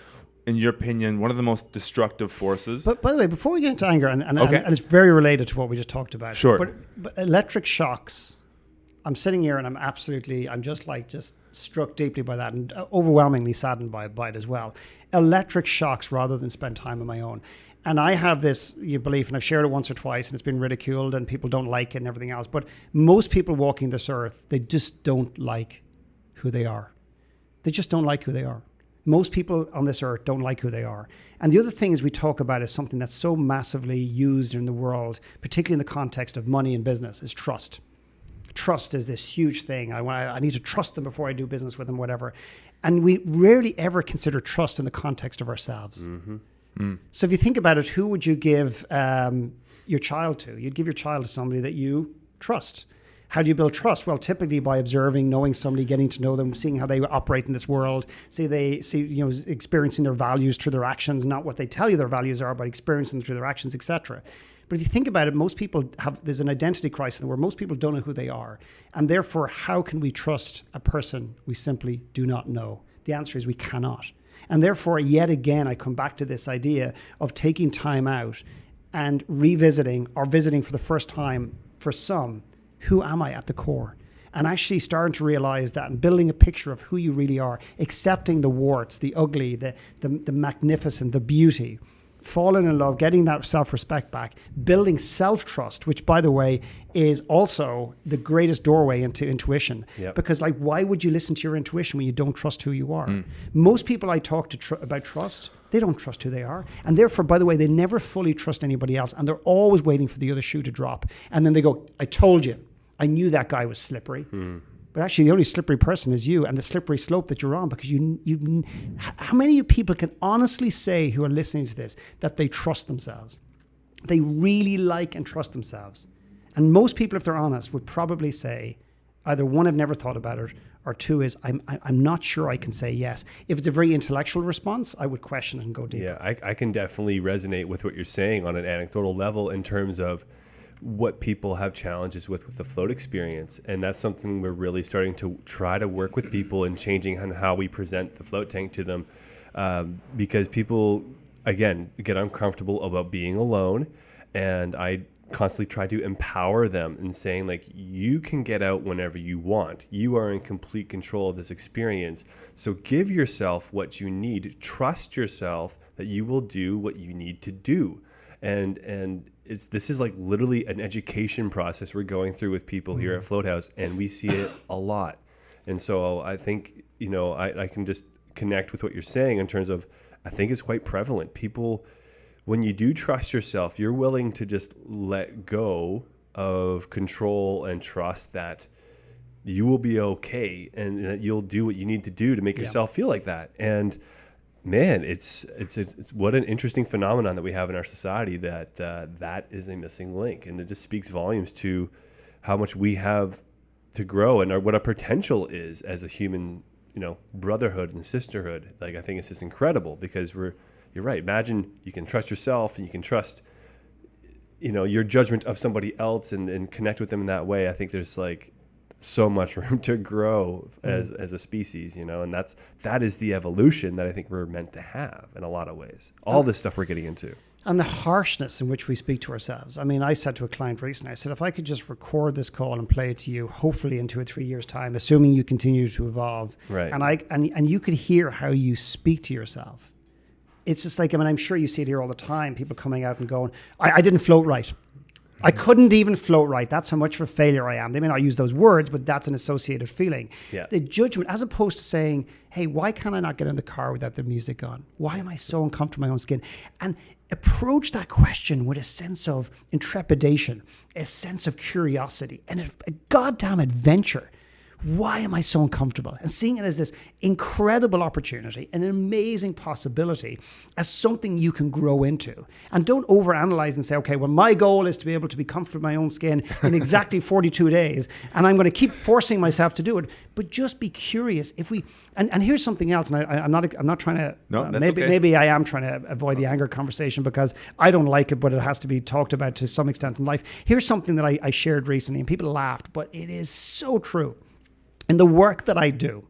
Speaker 1: in your opinion, one of the most destructive forces.
Speaker 3: But by the way, before we get into anger, and it's very related to what we just talked about.
Speaker 1: Sure.
Speaker 3: But electric shocks, I'm sitting here and I'm just struck deeply by that and overwhelmingly saddened by it as well. Electric shocks rather than spend time on my own. And I have this belief, and I've shared it once or twice, and it's been ridiculed, and people don't like it and everything else. But most people walking this earth, they just don't like who they are. They just don't like who they are. Most people on this earth don't like who they are. And the other thing is we talk about is something that's so massively used in the world, particularly in the context of money and business, is trust. Trust is this huge thing. I need to trust them before I do business with them, whatever. And we rarely ever consider trust in the context of ourselves. Mm-hmm. So if you think about it, who would you give your child to? You'd give your child to somebody that you trust. How do you build trust? Well, typically by observing, knowing somebody, getting to know them, seeing how they operate in this world, experiencing their values through their actions, not what they tell you their values are, but experiencing them through their actions, etc. But if you think about it, most people there's an identity crisis where most people don't know who they are. And therefore, how can we trust a person we simply do not know? The answer is we cannot. And therefore, yet again, I come back to this idea of taking time out and revisiting or visiting for the first time for some, who am I at the core? And actually starting to realize that and building a picture of who you really are, accepting the warts, the ugly, the magnificent, the beauty falling in love, getting that self-respect back, building self-trust, which, by the way, is also the greatest doorway into intuition.
Speaker 2: Yep.
Speaker 3: Because, like, why would you listen to your intuition when you don't trust who you are? Most people I talk to about trust, they don't trust who they are. And therefore, by the way, they never fully trust anybody else. And they're always waiting for the other shoe to drop. And then they go, I told you. I knew that guy was slippery. But actually, the only slippery person is you and the slippery slope that you're on, because you how many of you people can honestly say, who are listening to this, that they trust themselves? They really like and trust themselves. And most people, if they're honest, would probably say, either one, I've never thought about it, or two is, I'm not sure I can say yes. If it's a very intellectual response, I would question it and go deeper.
Speaker 2: Yeah, I can definitely resonate with what you're saying on an anecdotal level in terms of what people have challenges with the float experience. And that's something we're really starting to try to work with people in changing on how we present the float tank to them. Because people, again, get uncomfortable about being alone. And I constantly try to empower them in saying, like, you can get out whenever you want. You are in complete control of this experience. So give yourself what you need. Trust yourself that you will do what you need to do. And this is like literally an education process we're going through with people here at Float House, and we see it a lot. And so I think, I can just connect with what you're saying in terms of, I think it's quite prevalent. People, when you do trust yourself, you're willing to just let go of control and trust that you will be okay and that you'll do what you need to do to make yourself feel like that. And man, it's what an interesting phenomenon that we have in our society, that that is a missing link, and it just speaks volumes to how much we have to grow and what our potential is as a human, brotherhood and sisterhood. Like, I think it's just incredible because you're right. Imagine you can trust yourself and you can trust, your judgment of somebody else and connect with them in that way. I think there's like so much room to grow as a species, and that is the evolution that I think we're meant to have in a lot of ways. All this stuff we're getting into.
Speaker 3: And the harshness in which we speak to ourselves. I mean, I said to a client recently, I said, if I could just record this call and play it to you, hopefully in 2 or 3 years' time, assuming you continue to evolve,
Speaker 2: right,
Speaker 3: and you could hear how you speak to yourself. It's just like, I'm sure you see it here all the time, people coming out and going, I didn't float right. I couldn't even float right. That's how much of a failure I am. They may not use those words, but that's an associated feeling.
Speaker 2: Yeah.
Speaker 3: The judgment, as opposed to saying, hey, why can't I not get in the car without the music on? Why am I so uncomfortable in my own skin? And approach that question with a sense of intrepidation, a sense of curiosity, and a goddamn adventure. Why am I so uncomfortable? And seeing it as this incredible opportunity, an amazing possibility, as something you can grow into. And don't overanalyze and say, okay, well, my goal is to be able to be comfortable in my own skin in exactly 42 days, and I'm going to keep forcing myself to do it. But just be curious. And here's something else, and I'm not trying to.
Speaker 1: No, that's
Speaker 3: maybe
Speaker 1: okay.
Speaker 3: Maybe I am trying to avoid the anger conversation because I don't like it, but it has to be talked about to some extent in life. Here's something that I shared recently, and people laughed, but it is so true. In the work that I do,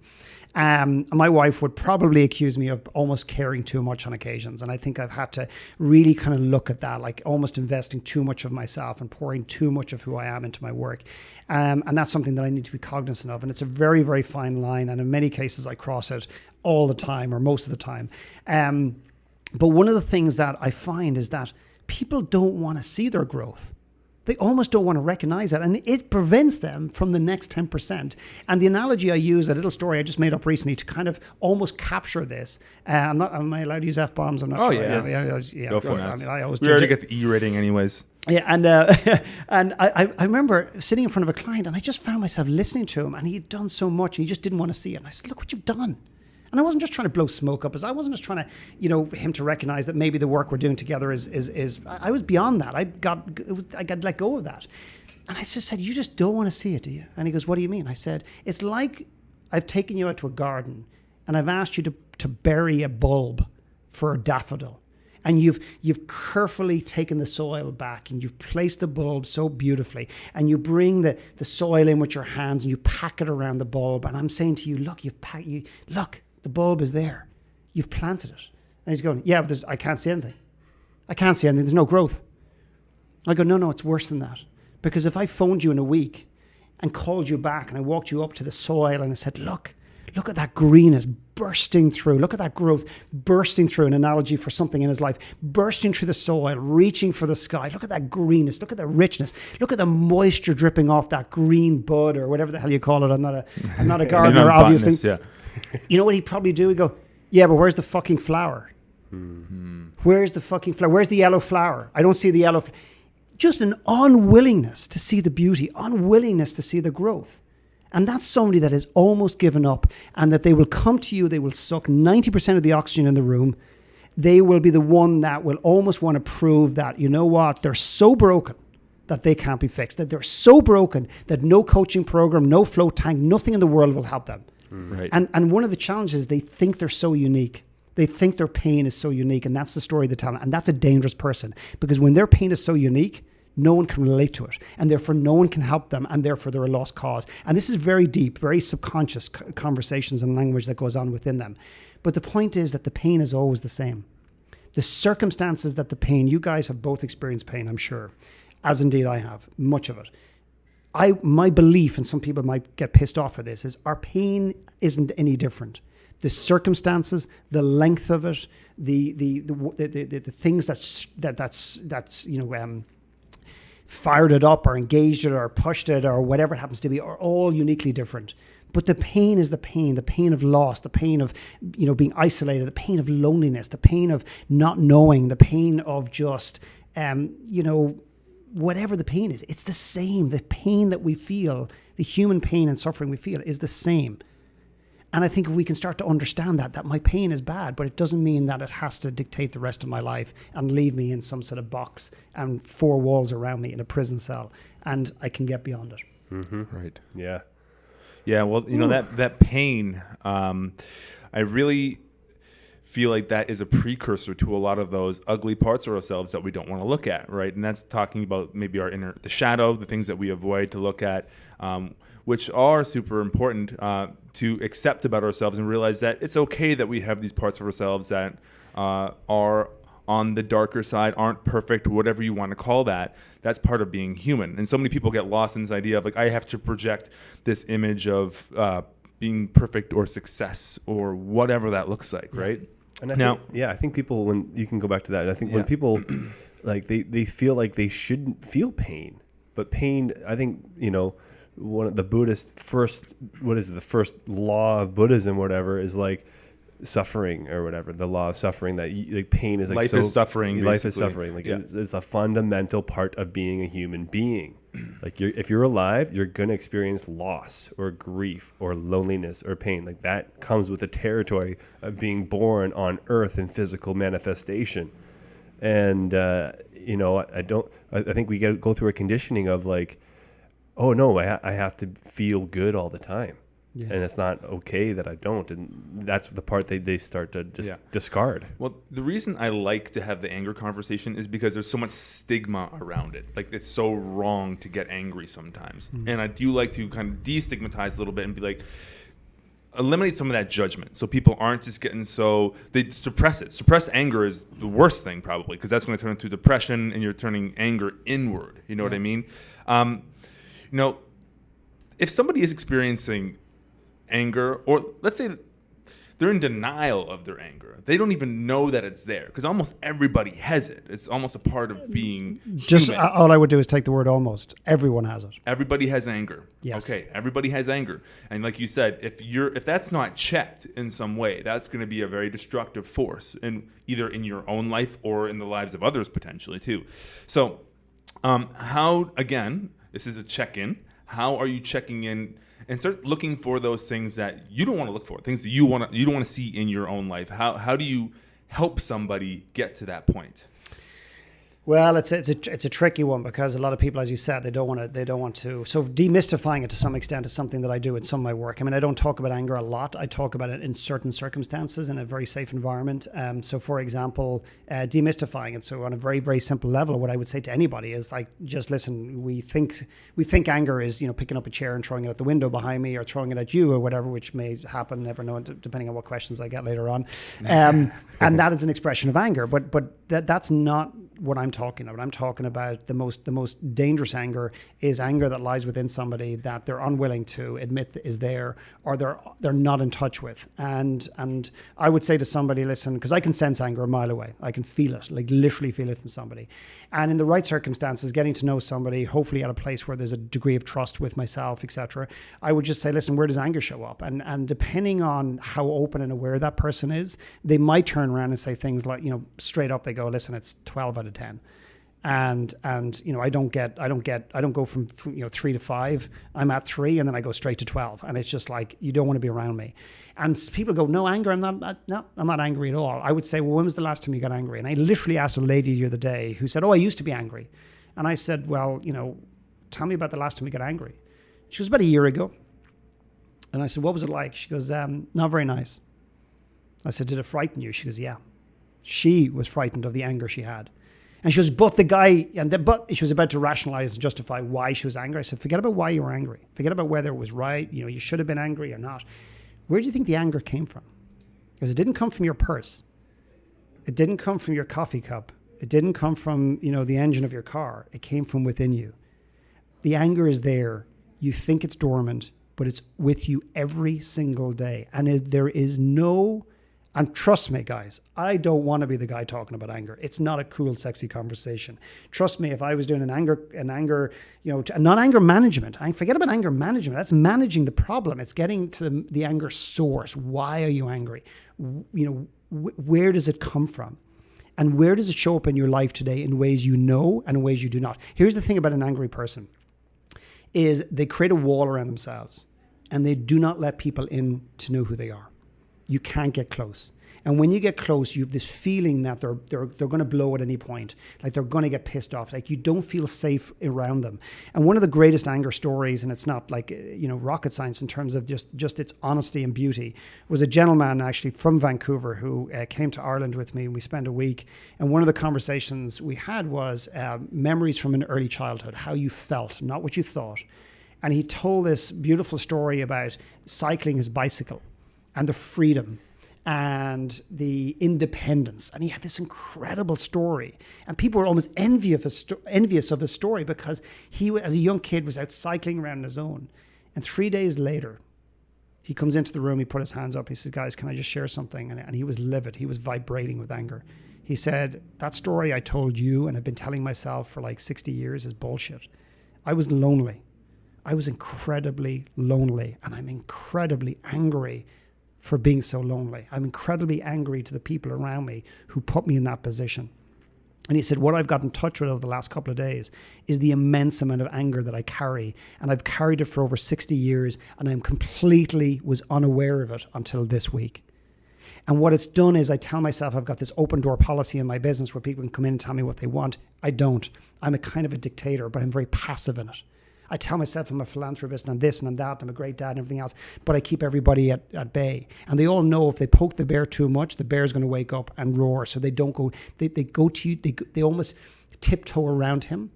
Speaker 3: my wife would probably accuse me of almost caring too much on occasions. And I think I've had to really kind of look at that, like almost investing too much of myself and pouring too much of who I am into my work. And that's something that I need to be cognizant of. And it's a very, very fine line. And in many cases, I cross it all the time or most of the time. But one of the things that I find is that people don't want to see their growth. They almost don't want to recognize that, and it prevents them from the next 10%. And the analogy I use, a little story I just made up recently to kind of almost capture this. Am I allowed to use F-bombs? I'm not sure.
Speaker 1: Yeah. Go for it.
Speaker 3: I always
Speaker 1: we already get the E rating anyways.
Speaker 3: Yeah, and I remember sitting in front of a client, and I just found myself listening to him, and he'd done so much, and he just didn't want to see it. And I said, look what you've done. And I wasn't just trying to blow smoke up. I wasn't just trying to, him to recognize that maybe the work we're doing together is. I was beyond that. I got let go of that. And I just said, you just don't want to see it, do you? And he goes, what do you mean? I said, it's like I've taken you out to a garden and I've asked you to bury a bulb for a daffodil. And you've carefully taken the soil back and you've placed the bulb so beautifully. And you bring the soil in with your hands and you pack it around the bulb. And I'm saying to you, look, look. The bulb is there. You've planted it. And he's going, yeah, but I can't see anything. I can't see anything. There's no growth. I go, no, it's worse than that. Because if I phoned you in a week and called you back and I walked you up to the soil and I said, look Look at that greenness bursting through. Look at that growth bursting through, an analogy for something in his life, bursting through the soil, reaching for the sky. Look at that greenness. Look at the richness. Look at the moisture dripping off that green bud or whatever the hell you call it. I'm not a gardener, obviously.
Speaker 1: Yeah.
Speaker 3: You know what he'd probably do? He'd go, yeah, but where's the fucking flower? Where's the fucking flower? Where's the yellow flower? I don't see the yellow. Just an unwillingness to see the beauty, unwillingness to see the growth. And that's somebody that has almost given up, and that they will come to you, they will suck 90% of the oxygen in the room. They will be the one that will almost want to prove that, you know what, they're so broken that they can't be fixed, that they're so broken that no coaching program, no float tank, nothing in the world will help them.
Speaker 1: Right.
Speaker 3: And one of the challenges, they think they're so unique. They think their pain is so unique, and that's the story they tell. And that's a dangerous person, because when their pain is so unique, no one can relate to it, and therefore no one can help them, and therefore they're a lost cause. And this is very deep, very subconscious conversations and language that goes on within them. But the point is that the pain is always the same. The circumstances that the pain, you guys have both experienced pain, I'm sure, as indeed I have, much of it. My belief, and some people might get pissed off at this, is our pain isn't any different. The circumstances, the length of it, the things that's fired it up or engaged it or pushed it or whatever it happens to be, are all uniquely different. But the pain is the pain of loss, the pain of being isolated, the pain of loneliness, the pain of not knowing, the pain of just whatever the pain is. It's the same. The pain that we feel, the human pain and suffering we feel, is the same. And I think if we can start to understand that my pain is bad, but it doesn't mean that it has to dictate the rest of my life and leave me in some sort of box and four walls around me in a prison cell, and I can get beyond it.
Speaker 2: Mm-hmm.
Speaker 1: Right.
Speaker 2: Yeah.
Speaker 1: Yeah. Well, that pain, I really feel like that is a precursor to a lot of those ugly parts of ourselves that we don't want to look at, right? And that's talking about maybe the shadow, the things that we avoid to look at, which are super important to accept about ourselves and realize that it's okay that we have these parts of ourselves that are on the darker side, aren't perfect, whatever you want to call that. That's part of being human. And so many people get lost in this idea of like, I have to project this image of being perfect or success or whatever that looks like, right?
Speaker 2: And I think people, when you can go back to that, I think when people like they feel like they shouldn't feel pain, but pain, I think, one of the Buddhist the first law of Buddhism, whatever, is like suffering or whatever, the law of suffering, that like pain is like
Speaker 1: life is suffering.
Speaker 2: Life is suffering. Like it's a fundamental part of being a human being. Like if you're alive, you're going to experience loss or grief or loneliness or pain. Like that comes with the territory of being born on earth in physical manifestation. And, I think we go through a conditioning of like, oh no, I have to feel good all the time. Yeah. And it's not okay that I don't. And that's the part they start to just discard.
Speaker 1: Well, the reason I like to have the anger conversation is because there's so much stigma around it. Like, it's so wrong to get angry sometimes. Mm-hmm. And I do like to kind of destigmatize a little bit and be like, eliminate some of that judgment so people aren't just getting they suppress it. Suppressed anger is the worst thing probably, because that's going to turn into depression and you're turning anger inward. You know what I mean? If somebody is experiencing anger, or let's say they're in denial of their anger, they don't even know that it's there, because almost everybody has it. It's almost a part of being
Speaker 3: just
Speaker 1: human.
Speaker 3: All I would do is take the word almost. Everyone has it.
Speaker 1: Everybody has anger.
Speaker 3: Yes.
Speaker 1: Okay, everybody has anger. And like you said, if that's not checked in some way, that's going to be a very destructive force, either in your own life or in the lives of others potentially too. So how, again, this is a check-in, how are you checking in and start looking for those things that you don't want to look for, things that you don't want to see in your own life? How do you help somebody get to that point?
Speaker 3: Well, it's a tricky one, because a lot of people, as you said, they don't want to. So demystifying it to some extent is something that I do in some of my work. I mean, I don't talk about anger a lot. I talk about it in certain circumstances in a very safe environment. So, for example, demystifying it. So, on a very, very simple level, what I would say to anybody is like, just listen. We think anger is picking up a chair and throwing it out the window behind me, or throwing it at you, or whatever, which may happen. Never know, depending on what questions I get later on. And that is an expression of anger. But that's not what I'm talking about. I'm talking about the most dangerous anger is anger that lies within somebody that they're unwilling to admit is there, or they're not in touch with. And I would say to somebody, listen, because I can sense anger a mile away. I can feel it, like literally feel it from somebody. And in the right circumstances, getting to know somebody, hopefully at a place where there's a degree of trust with myself, etc., I would just say, listen, where does anger show up? And depending on how open and aware that person is, they might turn around and say things like, straight up, they go, listen, it's 12 out of 10. And I don't go from 3 to 5. I'm at 3 and then I go straight to 12. And it's just like, you don't want to be around me. And people go, no anger. I'm not angry at all. I would say, well, when was the last time you got angry? And I literally asked a lady the other day who said, oh, I used to be angry. And I said, well, tell me about the last time you got angry. She was about a year ago. And I said, what was it like? She goes, not very nice. I said, did it frighten you? She goes, yeah. She was frightened of the anger she had. And she goes, but she was about to rationalize and justify why she was angry. I said, forget about why you were angry. Forget about whether it was right. You should have been angry or not. Where do you think the anger came from? Because it didn't come from your purse. It didn't come from your coffee cup. It didn't come from, the engine of your car. It came from within you. The anger is there. You think it's dormant, but it's with you every single day. And there is no... And trust me, guys, I don't want to be the guy talking about anger. It's not a cool, sexy conversation. Trust me, if I was doing an anger, not anger management. I forget about anger management. That's managing the problem. It's getting to the anger source. Why are you angry? Where does it come from? And where does it show up in your life today in ways you know and in ways you do not? Here's the thing about an angry person, is they create a wall around themselves and they do not let people in to know who they are. You can't get close. And when you get close, you have this feeling that they're going to blow at any point, like they're going to get pissed off, like you don't feel safe around them. And one of the greatest anger stories, and it's not like, rocket science in terms of just its honesty and beauty, was a gentleman actually from Vancouver who came to Ireland with me, and we spent a week. And one of the conversations we had was memories from an early childhood, how you felt, not what you thought. And he told this beautiful story about cycling his bicycle and the freedom and the independence. And he had this incredible story. And people were almost envious of his story because he, as a young kid, was out cycling around on his own. And 3 days later, he comes into the room, he put his hands up, he said, guys, can I just share something? And he was livid, he was vibrating with anger. He said, that story I told you and I've been telling myself for like 60 years is bullshit. I was lonely. I was incredibly lonely, and I'm incredibly angry for being so lonely. I'm incredibly angry to the people around me who put me in that position. And he said, what I've got in touch with over the last couple of days is the immense amount of anger that I carry. And I've carried it for over 60 years, and I'm completely was unaware of it until this week. And what it's done is I tell myself I've got this open door policy in my business where people can come in and tell me what they want. I don't. I'm a kind of a dictator, but I'm very passive in it. I tell myself I'm a philanthropist and I'm this and I'm that and I'm a great dad and everything else, but I keep everybody at bay. And they all know if they poke the bear too much, the bear's going to wake up and roar. So they don't go, they go to you, they almost tiptoe around him,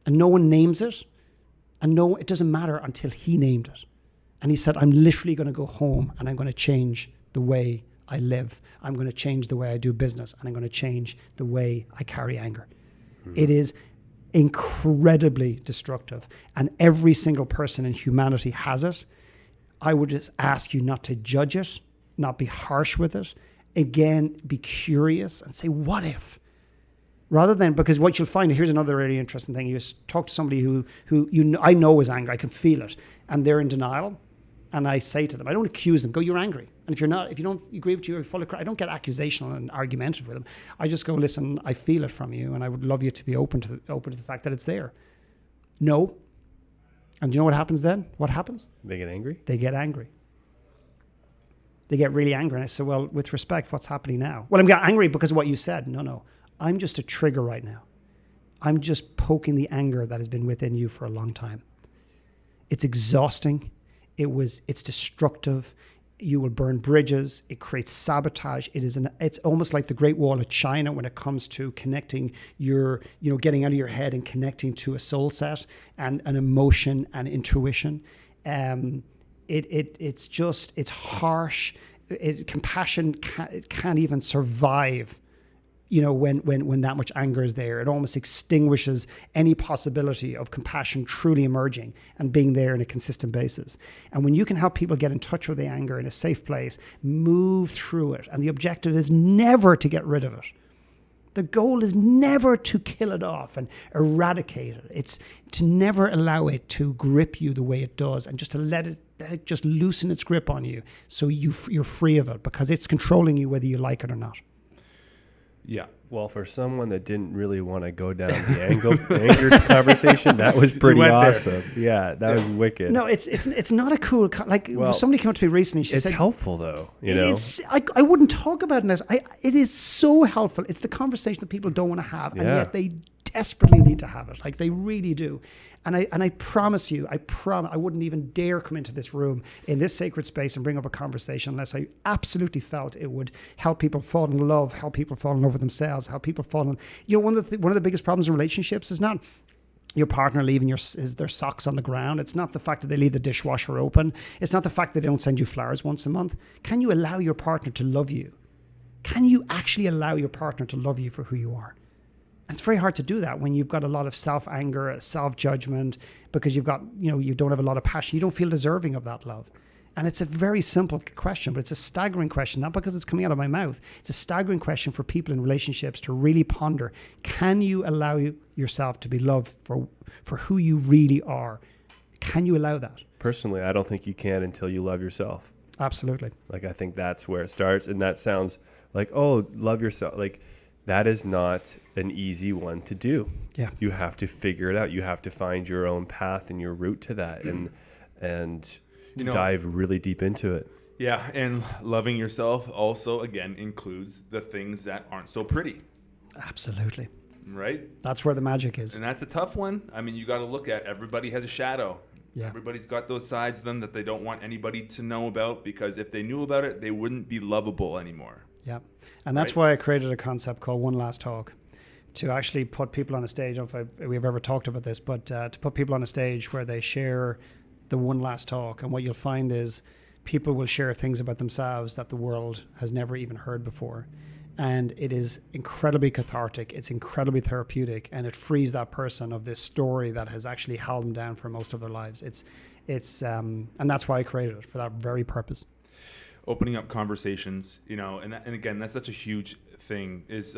Speaker 3: and no one names it. And no, it doesn't matter until he named it. And he said, I'm literally going to go home and I'm going to change the way I live. I'm going to change the way I do business, and I'm going to change the way I carry anger. Mm-hmm. It is incredibly destructive, and every single person in humanity has it. I would just ask you not to judge it, not be harsh with it. Again, be curious and say, what if? Rather than, because what you'll find, here's another really interesting thing. You just talk to somebody who I know is angry, I can feel it, and they're in denial. And I say to them, I don't accuse them, go, you're angry. And if you don't agree with you, you're full of crap. I don't get accusational and argumentative with them. I just go, listen, I feel it from you, and I would love you to be open to the fact that it's there. No. And do you know what happens then? What happens?
Speaker 2: They get angry?
Speaker 3: They get angry. They get really angry. And I say, well, with respect, what's happening now? Well, I'm getting angry because of what you said. No. I'm just a trigger right now. I'm just poking the anger that has been within you for a long time. It's exhausting. It's destructive. You will burn bridges. It creates sabotage. It's almost like the Great Wall of China when it comes to connecting getting out of your head and connecting to a soul set and an emotion and intuition. It's harsh. Compassion can't even survive when that much anger is there. It almost extinguishes any possibility of compassion truly emerging and being there on a consistent basis. And when you can help people get in touch with the anger in a safe place, move through it, and the objective is never to get rid of it. The goal is never to kill it off and eradicate it. It's to never allow it to grip you the way it does, and just to let it just loosen its grip on you so you're free of it, because it's controlling you whether you like it or not.
Speaker 1: Yeah.
Speaker 2: Well, for someone that didn't really want to go down the anger conversation, that was pretty awesome. There. Yeah, that was wicked.
Speaker 3: No, it's not a cool somebody came up to me recently. She said,
Speaker 2: "It's helpful, though." You know,
Speaker 3: I wouldn't talk about it as it is so helpful. It's the conversation that people don't want to have, and yet they desperately need to have it. Like, they really do. And I promise you, I wouldn't even dare come into this room in this sacred space and bring up a conversation unless I absolutely felt it would help people fall in love, help people fall in love with themselves, help people fall in. One of the biggest problems in relationships is not your partner leaving their socks on the ground. It's not the fact that they leave the dishwasher open. It's not the fact that they don't send you flowers once a month. Can you allow your partner to love you? Can you actually allow your partner to love you for who you are? And it's very hard to do that when you've got a lot of self-anger, self-judgment, because you've got, you don't have a lot of passion. You don't feel deserving of that love. And it's a very simple question, but it's a staggering question, not because it's coming out of my mouth. It's a staggering question for people in relationships to really ponder. Can you allow yourself to be loved for who you really are? Can you allow that?
Speaker 2: Personally, I don't think you can until you love yourself.
Speaker 3: Absolutely.
Speaker 2: Like, I think that's where it starts. And that sounds like, oh, love yourself. Like, that is not an easy one to do.
Speaker 3: Yeah.
Speaker 2: You have to figure it out. You have to find your own path and your route to that, and dive really deep into it.
Speaker 1: Yeah, and loving yourself also, again, includes the things that aren't so pretty.
Speaker 3: Absolutely.
Speaker 1: Right?
Speaker 3: That's where the magic is.
Speaker 1: And that's a tough one. I mean, you got to look at, everybody has a shadow. Yeah. Everybody's got those sides of them that they don't want anybody to know about, because if they knew about it, they wouldn't be lovable anymore.
Speaker 3: Yeah. And that's why I created a concept called One Last Talk, to actually put people on a stage. I don't know if we've ever talked about this, but to put people on a stage where they share the one last talk. And what you'll find is people will share things about themselves that the world has never even heard before. And it is incredibly cathartic. It's incredibly therapeutic, and it frees that person of this story that has actually held them down for most of their lives. And that's why I created it, for that very purpose.
Speaker 1: Opening up conversations, and again, that's such a huge thing, is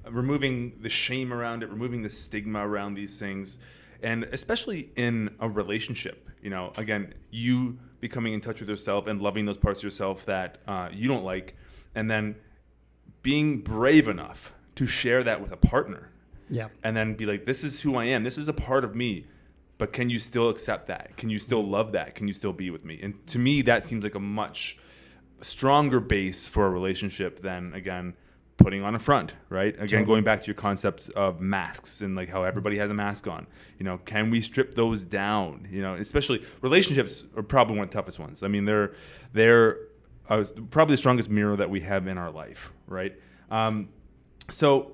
Speaker 1: removing the shame around it, removing the stigma around these things, and especially in a relationship. Again, you becoming in touch with yourself and loving those parts of yourself that you don't like, and then being brave enough to share that with a partner.
Speaker 3: Yeah. And
Speaker 1: then be like, this is who I am. This is a part of me. But can you still accept that? Can you still love that? Can you still be with me? And to me, that seems like a much stronger base for a relationship than, again, putting on a front, right? Again, totally. Going back to your concept of masks and like how everybody has a mask on. Can we strip those down? Especially relationships are probably one of the toughest ones. I mean, they're probably the strongest mirror that we have in our life, right? So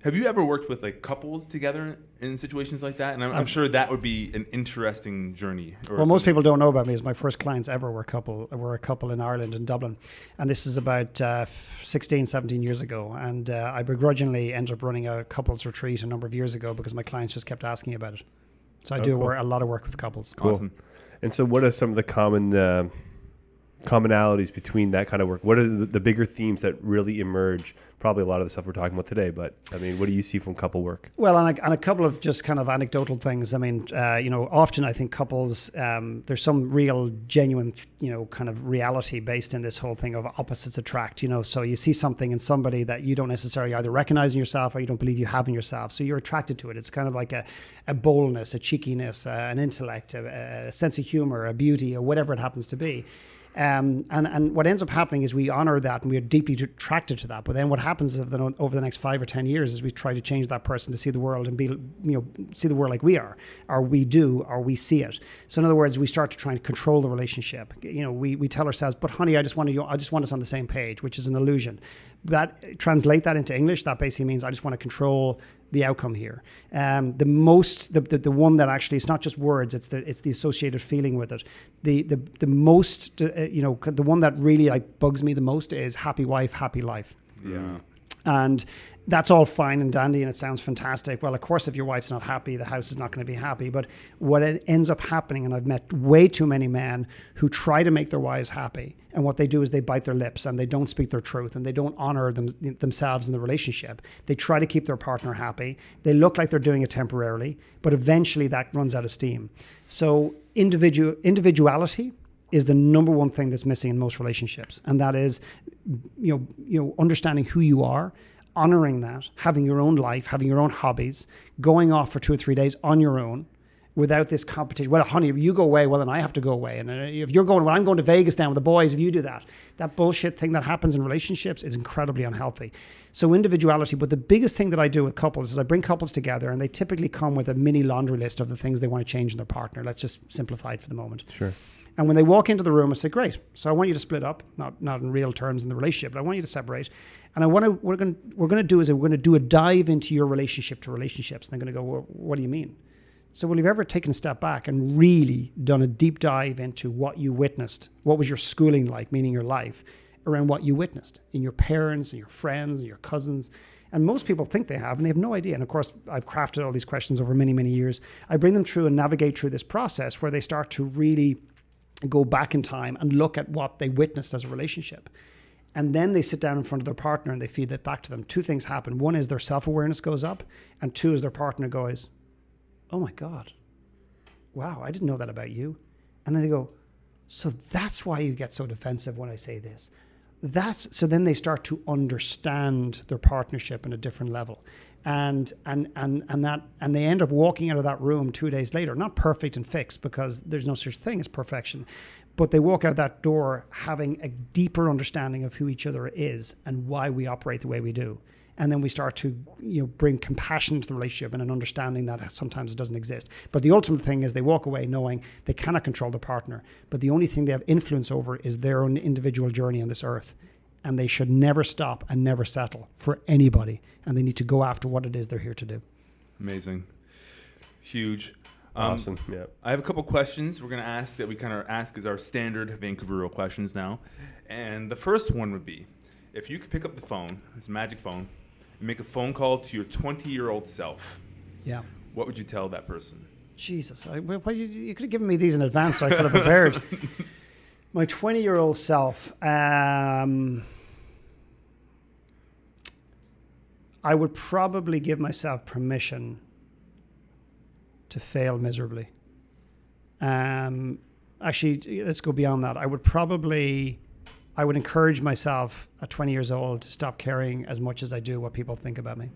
Speaker 1: have you ever worked with like couples together in situations like that? And I'm sure that would be an interesting journey.
Speaker 3: Well, most people don't know about me, is my first clients ever were a couple in Ireland, in Dublin. And this is about 16, 17 years ago. And I begrudgingly ended up running a couples retreat a number of years ago because my clients just kept asking about it. So I do a lot of work with couples.
Speaker 2: Cool. Awesome. And so what are some of the commonalities between that kind of work? What are the bigger themes that really emerge? Probably a lot of the stuff we're talking about today, but I mean, what do you see from couple work?
Speaker 3: Well, and a couple of just kind of anecdotal things. I mean, often I think couples, there's some real genuine, kind of reality based in this whole thing of opposites attract, so you see something in somebody that you don't necessarily either recognize in yourself or you don't believe you have in yourself. So you're attracted to it. It's kind of like a boldness, a cheekiness, an intellect, a sense of humor, a beauty, or whatever it happens to be. And what ends up happening is we honor that and we are deeply attracted to that. But then what happens over the next 5 or 10 years is we try to change that person to see the world and see the world like we are, or we do, or we see it. So in other words, we start to try and control the relationship. We tell ourselves, but honey, I just want us on the same page, which is an illusion. Translate that into English, that basically means I just want to control the outcome here. The one that actually, it's not just words, it's the associated feeling with it. The one that really like bugs me the most is happy wife, happy life.
Speaker 1: Yeah.
Speaker 3: And That's all fine and dandy and it sounds fantastic. Well, of course, if your wife's not happy, the house is not going to be happy. But what it ends up happening, and I've met way too many men who try to make their wives happy, and what they do is they bite their lips and they don't speak their truth and they don't honor themselves in the relationship. They try to keep their partner happy. They look like they're doing it temporarily, but eventually that runs out of steam. So individuality is the number one thing that's missing in most relationships, and that is, understanding who you are, honoring that, having your own life, having your own hobbies, going off for 2 or 3 days on your own without this competition. Well, honey, if you go away, well, then I have to go away. And if you're going, well, I'm going to Vegas now with the boys, if you do that. That bullshit thing that happens in relationships is incredibly unhealthy. So individuality, but the biggest thing that I do with couples is I bring couples together and they typically come with a mini laundry list of the things they want to change in their partner. Let's just simplify it for the moment.
Speaker 2: Sure.
Speaker 3: And when they walk into the room, I say, great. So I want you to split up, not in real terms in the relationship, but I want you to separate. And we're going to do a dive into your relationship to relationships. And they're going to go, well, what do you mean? So will you've ever taken a step back and really done a deep dive into what you witnessed? What was your schooling like, meaning your life, around what you witnessed in your parents and your friends and your cousins? And most people think they have, and they have no idea. And of course, I've crafted all these questions over many, many years. I bring them through and navigate through this process where they start to really go back in time and look at what they witnessed as a relationship. And then they sit down in front of their partner and they feed that back to them. 2 things happen. One is their self-awareness goes up, and 2 is their partner goes, oh my God, wow, I didn't know that about you. And then they go, so that's why you get so defensive when I say this. So then they start to understand their partnership in a different level. And they end up walking out of that room 2 days later, not perfect and fixed, because there's no such thing as perfection, but they walk out that door having a deeper understanding of who each other is and why we operate the way we do. And then we start to bring compassion into the relationship and an understanding that sometimes it doesn't exist. But the ultimate thing is they walk away knowing they cannot control their partner, but the only thing they have influence over is their own individual journey on this earth. And they should never stop and never settle for anybody. And they need to go after what it is they're here to do.
Speaker 1: Amazing. Huge.
Speaker 2: Awesome. Yeah.
Speaker 1: I have a couple questions we're going to ask that we kind of ask as our standard Vancouver Real questions now. And the first one would be, if you could pick up the phone, this magic phone, and make a phone call to your 20-year-old self,
Speaker 3: yeah,
Speaker 1: what would you tell that person?
Speaker 3: Jesus, you could have given me these in advance so I could have prepared. My 20-year-old self, I would probably give myself permission to fail miserably. Actually, let's go beyond that. I would encourage myself at 20 years old to stop caring as much as I do what people think about me.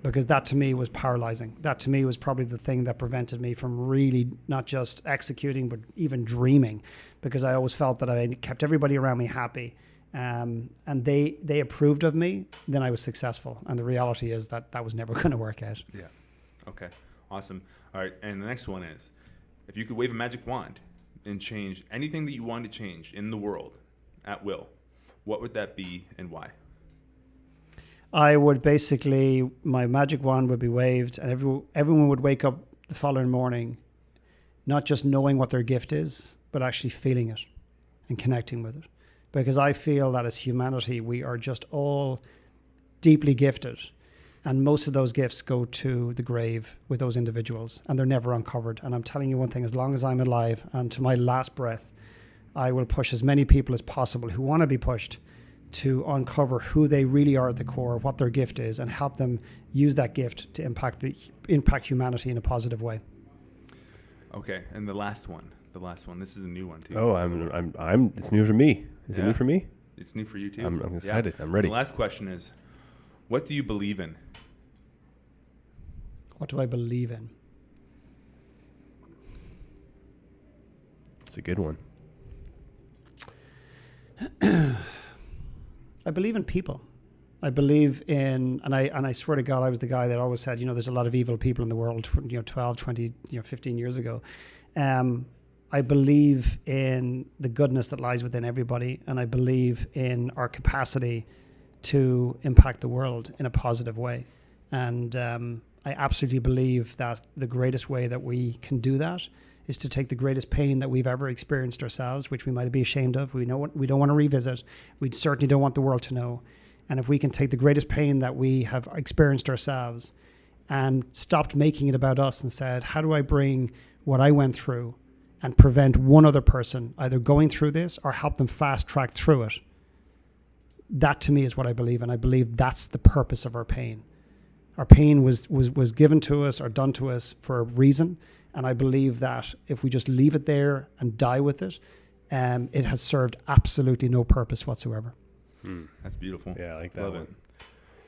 Speaker 3: Because that to me was paralyzing. That to me was probably the thing that prevented me from really not just executing, but even dreaming. Because I always felt that I kept everybody around me happy. And they approved of me, then I was successful. And the reality is that was never going to work out.
Speaker 1: Yeah. Okay. Awesome. All right. And the next one is, if you could wave a magic wand and change anything that you wanted to change in the world at will, what would that be and why?
Speaker 3: I would basically, my magic wand would be waved and everyone would wake up the following morning, not just knowing what their gift is, but actually feeling it and connecting with it. Because I feel that as humanity, we are just all deeply gifted. And most of those gifts go to the grave with those individuals and they're never uncovered. And I'm telling you one thing, as long as I'm alive and to my last breath, I will push as many people as possible who want to be pushed to uncover who they really are at the core, what their gift is, and help them use that gift to impact humanity in a positive way.
Speaker 1: Okay, and the last one. This is a new one too.
Speaker 2: Oh, I'm. It's new for me. Is it new for me?
Speaker 1: It's new for you too.
Speaker 2: I'm excited. Yeah. I'm ready.
Speaker 1: The last question is, what do you believe in?
Speaker 3: What do I believe in?
Speaker 2: It's a good one.
Speaker 3: I believe in people. I believe in, and I swear to God, I was the guy that always said, there's a lot of evil people in the world, 12, 20, 15 years ago. I believe in the goodness that lies within everybody, and I believe in our capacity to impact the world in a positive way. And I absolutely believe that the greatest way that we can do that is to take the greatest pain that we've ever experienced ourselves, which we might be ashamed of, we don't want to revisit, we certainly don't want the world to know, And if we can take the greatest pain that we have experienced ourselves and stopped making it about us and said, how do I bring what I went through and prevent one other person either going through this or help them fast track through it? That to me is what I believe. And I believe that's the purpose of our pain. Our pain was given to us or done to us for a reason. And I believe that if we just leave it there and die with it, it has served absolutely no purpose whatsoever.
Speaker 1: That's beautiful.
Speaker 2: Yeah, I like that
Speaker 1: Love
Speaker 2: one.
Speaker 1: it.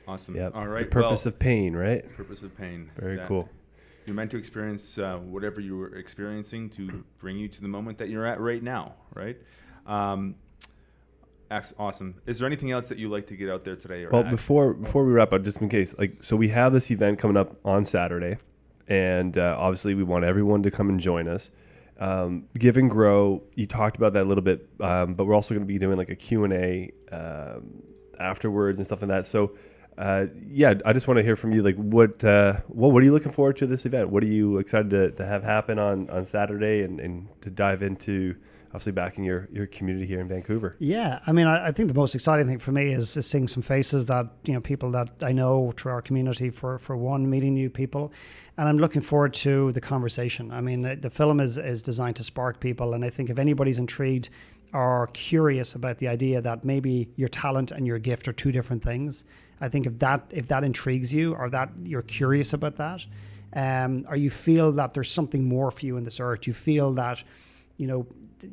Speaker 1: Awesome.
Speaker 2: Yep.
Speaker 1: All right.
Speaker 2: The purpose of pain, right?
Speaker 1: Purpose of pain.
Speaker 2: Very cool.
Speaker 1: You're meant to experience whatever you were experiencing to bring you to the moment that you're at right now, right? Awesome. Is there anything else that you'd like to get out there today?
Speaker 2: Well, before we wrap up, just in case, so we have this event coming up on Saturday, and obviously we want everyone to come and join us. Give and Grow, you talked about that a little bit, but we're also going to be doing like a Q&A afterwards and stuff like that. So, I just want to hear from you. Like, what are you looking forward to this event? What are you excited to have happen on Saturday and to dive into, obviously, back in your community here in Vancouver?
Speaker 3: Yeah, I mean, I think the most exciting thing for me is seeing some faces that, people that I know through our community for one, meeting new people. And I'm looking forward to the conversation. I mean, the film is designed to spark people. And I think if anybody's intrigued or curious about the idea that maybe your talent and your gift are two different things, I think if that intrigues you, or that you're curious about that, or you feel that there's something more for you in this earth, you feel that,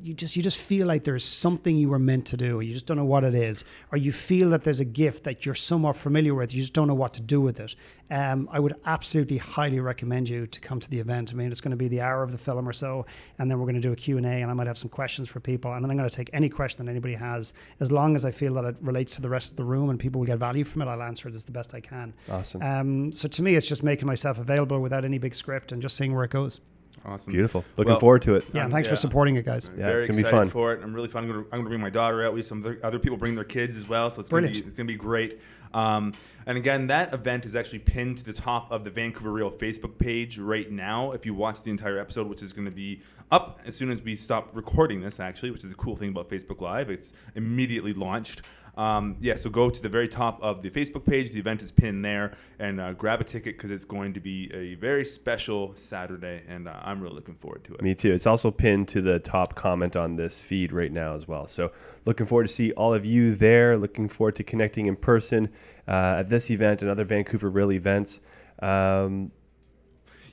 Speaker 3: you just feel like there's something you were meant to do. You just don't know what it is. Or you feel that there's a gift that you're somewhat familiar with. You just don't know what to do with it. I would absolutely highly recommend you to come to the event. I mean, it's going to be the hour of the film or so, and then we're going to do a Q&A, and I might have some questions for people. And then I'm going to take any question that anybody has. As long as I feel that it relates to the rest of the room and people will get value from it, I'll answer it as the best I can.
Speaker 2: Awesome.
Speaker 3: So to me, it's just making myself available without any big script and just seeing where it goes.
Speaker 1: Awesome.
Speaker 2: Beautiful. Looking forward to it.
Speaker 3: Yeah, thanks for supporting it, guys.
Speaker 1: Yeah, it's
Speaker 2: going to be fun.
Speaker 1: For it. I'm really fun. I'm going to bring my daughter out. We have some other people bring their kids as well, so it's going to be great. And again, that event is actually pinned to the top of the Vancouver Real Facebook page right now. If you watch the entire episode, which is going to be up as soon as we stop recording this, actually, which is a cool thing about Facebook Live. It's immediately launched. So go to the very top of the Facebook page. The event is pinned there, and grab a ticket because it's going to be a very special Saturday, and I'm really looking forward to it.
Speaker 2: Me too. It's also pinned to the top comment on this feed right now as well. So looking forward to see all of you there. Looking forward to connecting in person at this event and other Vancouver Real events.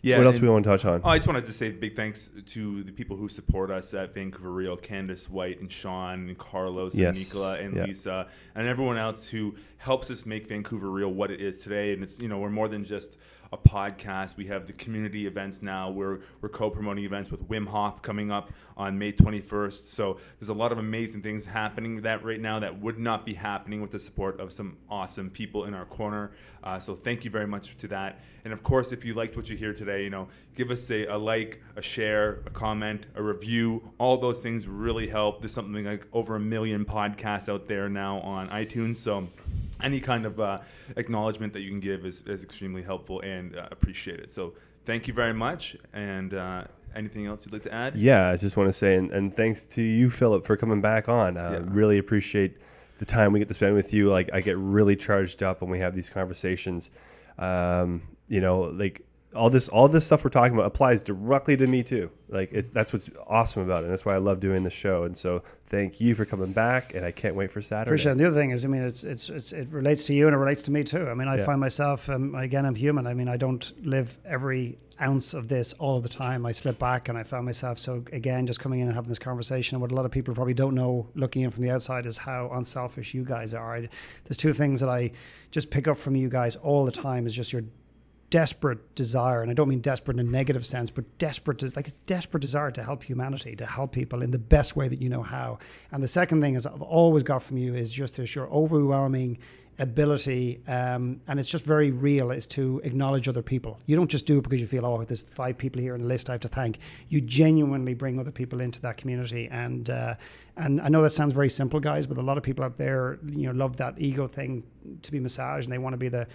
Speaker 2: What else do we want to touch on?
Speaker 1: I just wanted to say big thanks to the people who support us at Vancouver Real, Candace White and Sean and Carlos and Nicola and Lisa and everyone else who helps us make Vancouver Real what it is today. And it's, we're more than just a podcast. We have the community events now. We're co-promoting events with Wim Hof coming up on May 21st. So there's a lot of amazing things happening right now that would not be happening with the support of some awesome people in our corner. So thank you very much to that. And of course, if you liked what you hear today, give us a like, a share, a comment, a review. All those things really help. There's something like over 1 million podcasts out there now on iTunes. So any kind of acknowledgement that you can give is extremely helpful and appreciated. So thank you very much. And anything else you'd like to add?
Speaker 2: Yeah, I just want to say, and thanks to you, Philip, for coming back on. Really appreciate the time we get to spend with you. Like, I get really charged up when we have these conversations. All this stuff we're talking about applies directly to me too. That's what's awesome about it. And that's why I love doing the show. And so thank you for coming back, and I can't wait for Saturday.
Speaker 3: Appreciate it. The other thing is, it relates to you and it relates to me too. I find myself, again, I'm human. I don't live every ounce of this all of the time. I slip back and I found myself. So again, just coming in and having this conversation, what a lot of people probably don't know looking in from the outside is how unselfish you guys are. There's two things that I just pick up from you guys all the time is just your desperate desire, and I don't mean desperate in a negative sense, but it's desperate desire to help humanity, to help people in the best way that you know how. And the second thing is I've always got from you is just this your overwhelming ability, and it's just very real, is to acknowledge other people. You don't just do it because you feel, there's 5 people here on the list I have to thank. You genuinely bring other people into that community, and I know that sounds very simple, guys, but a lot of people out there, love that ego thing to be massaged, and they want to be the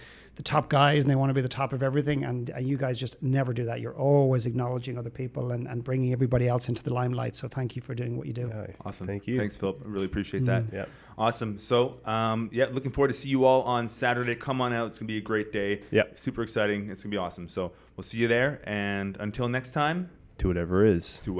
Speaker 3: top guys, and they want to be the top of everything, and you guys just never do that. You're always acknowledging other people and bringing everybody else into the limelight. So thank you for doing what you do.
Speaker 1: Awesome.
Speaker 2: Thank you.
Speaker 1: Thanks, Philip. I really appreciate that.
Speaker 2: Yeah.
Speaker 1: Awesome. So, looking forward to see you all on Saturday. Come on out. It's going to be a great day.
Speaker 2: Yep.
Speaker 1: Super exciting. It's going to be awesome. So we'll see you there. And until next time,
Speaker 2: To whatever is.
Speaker 1: to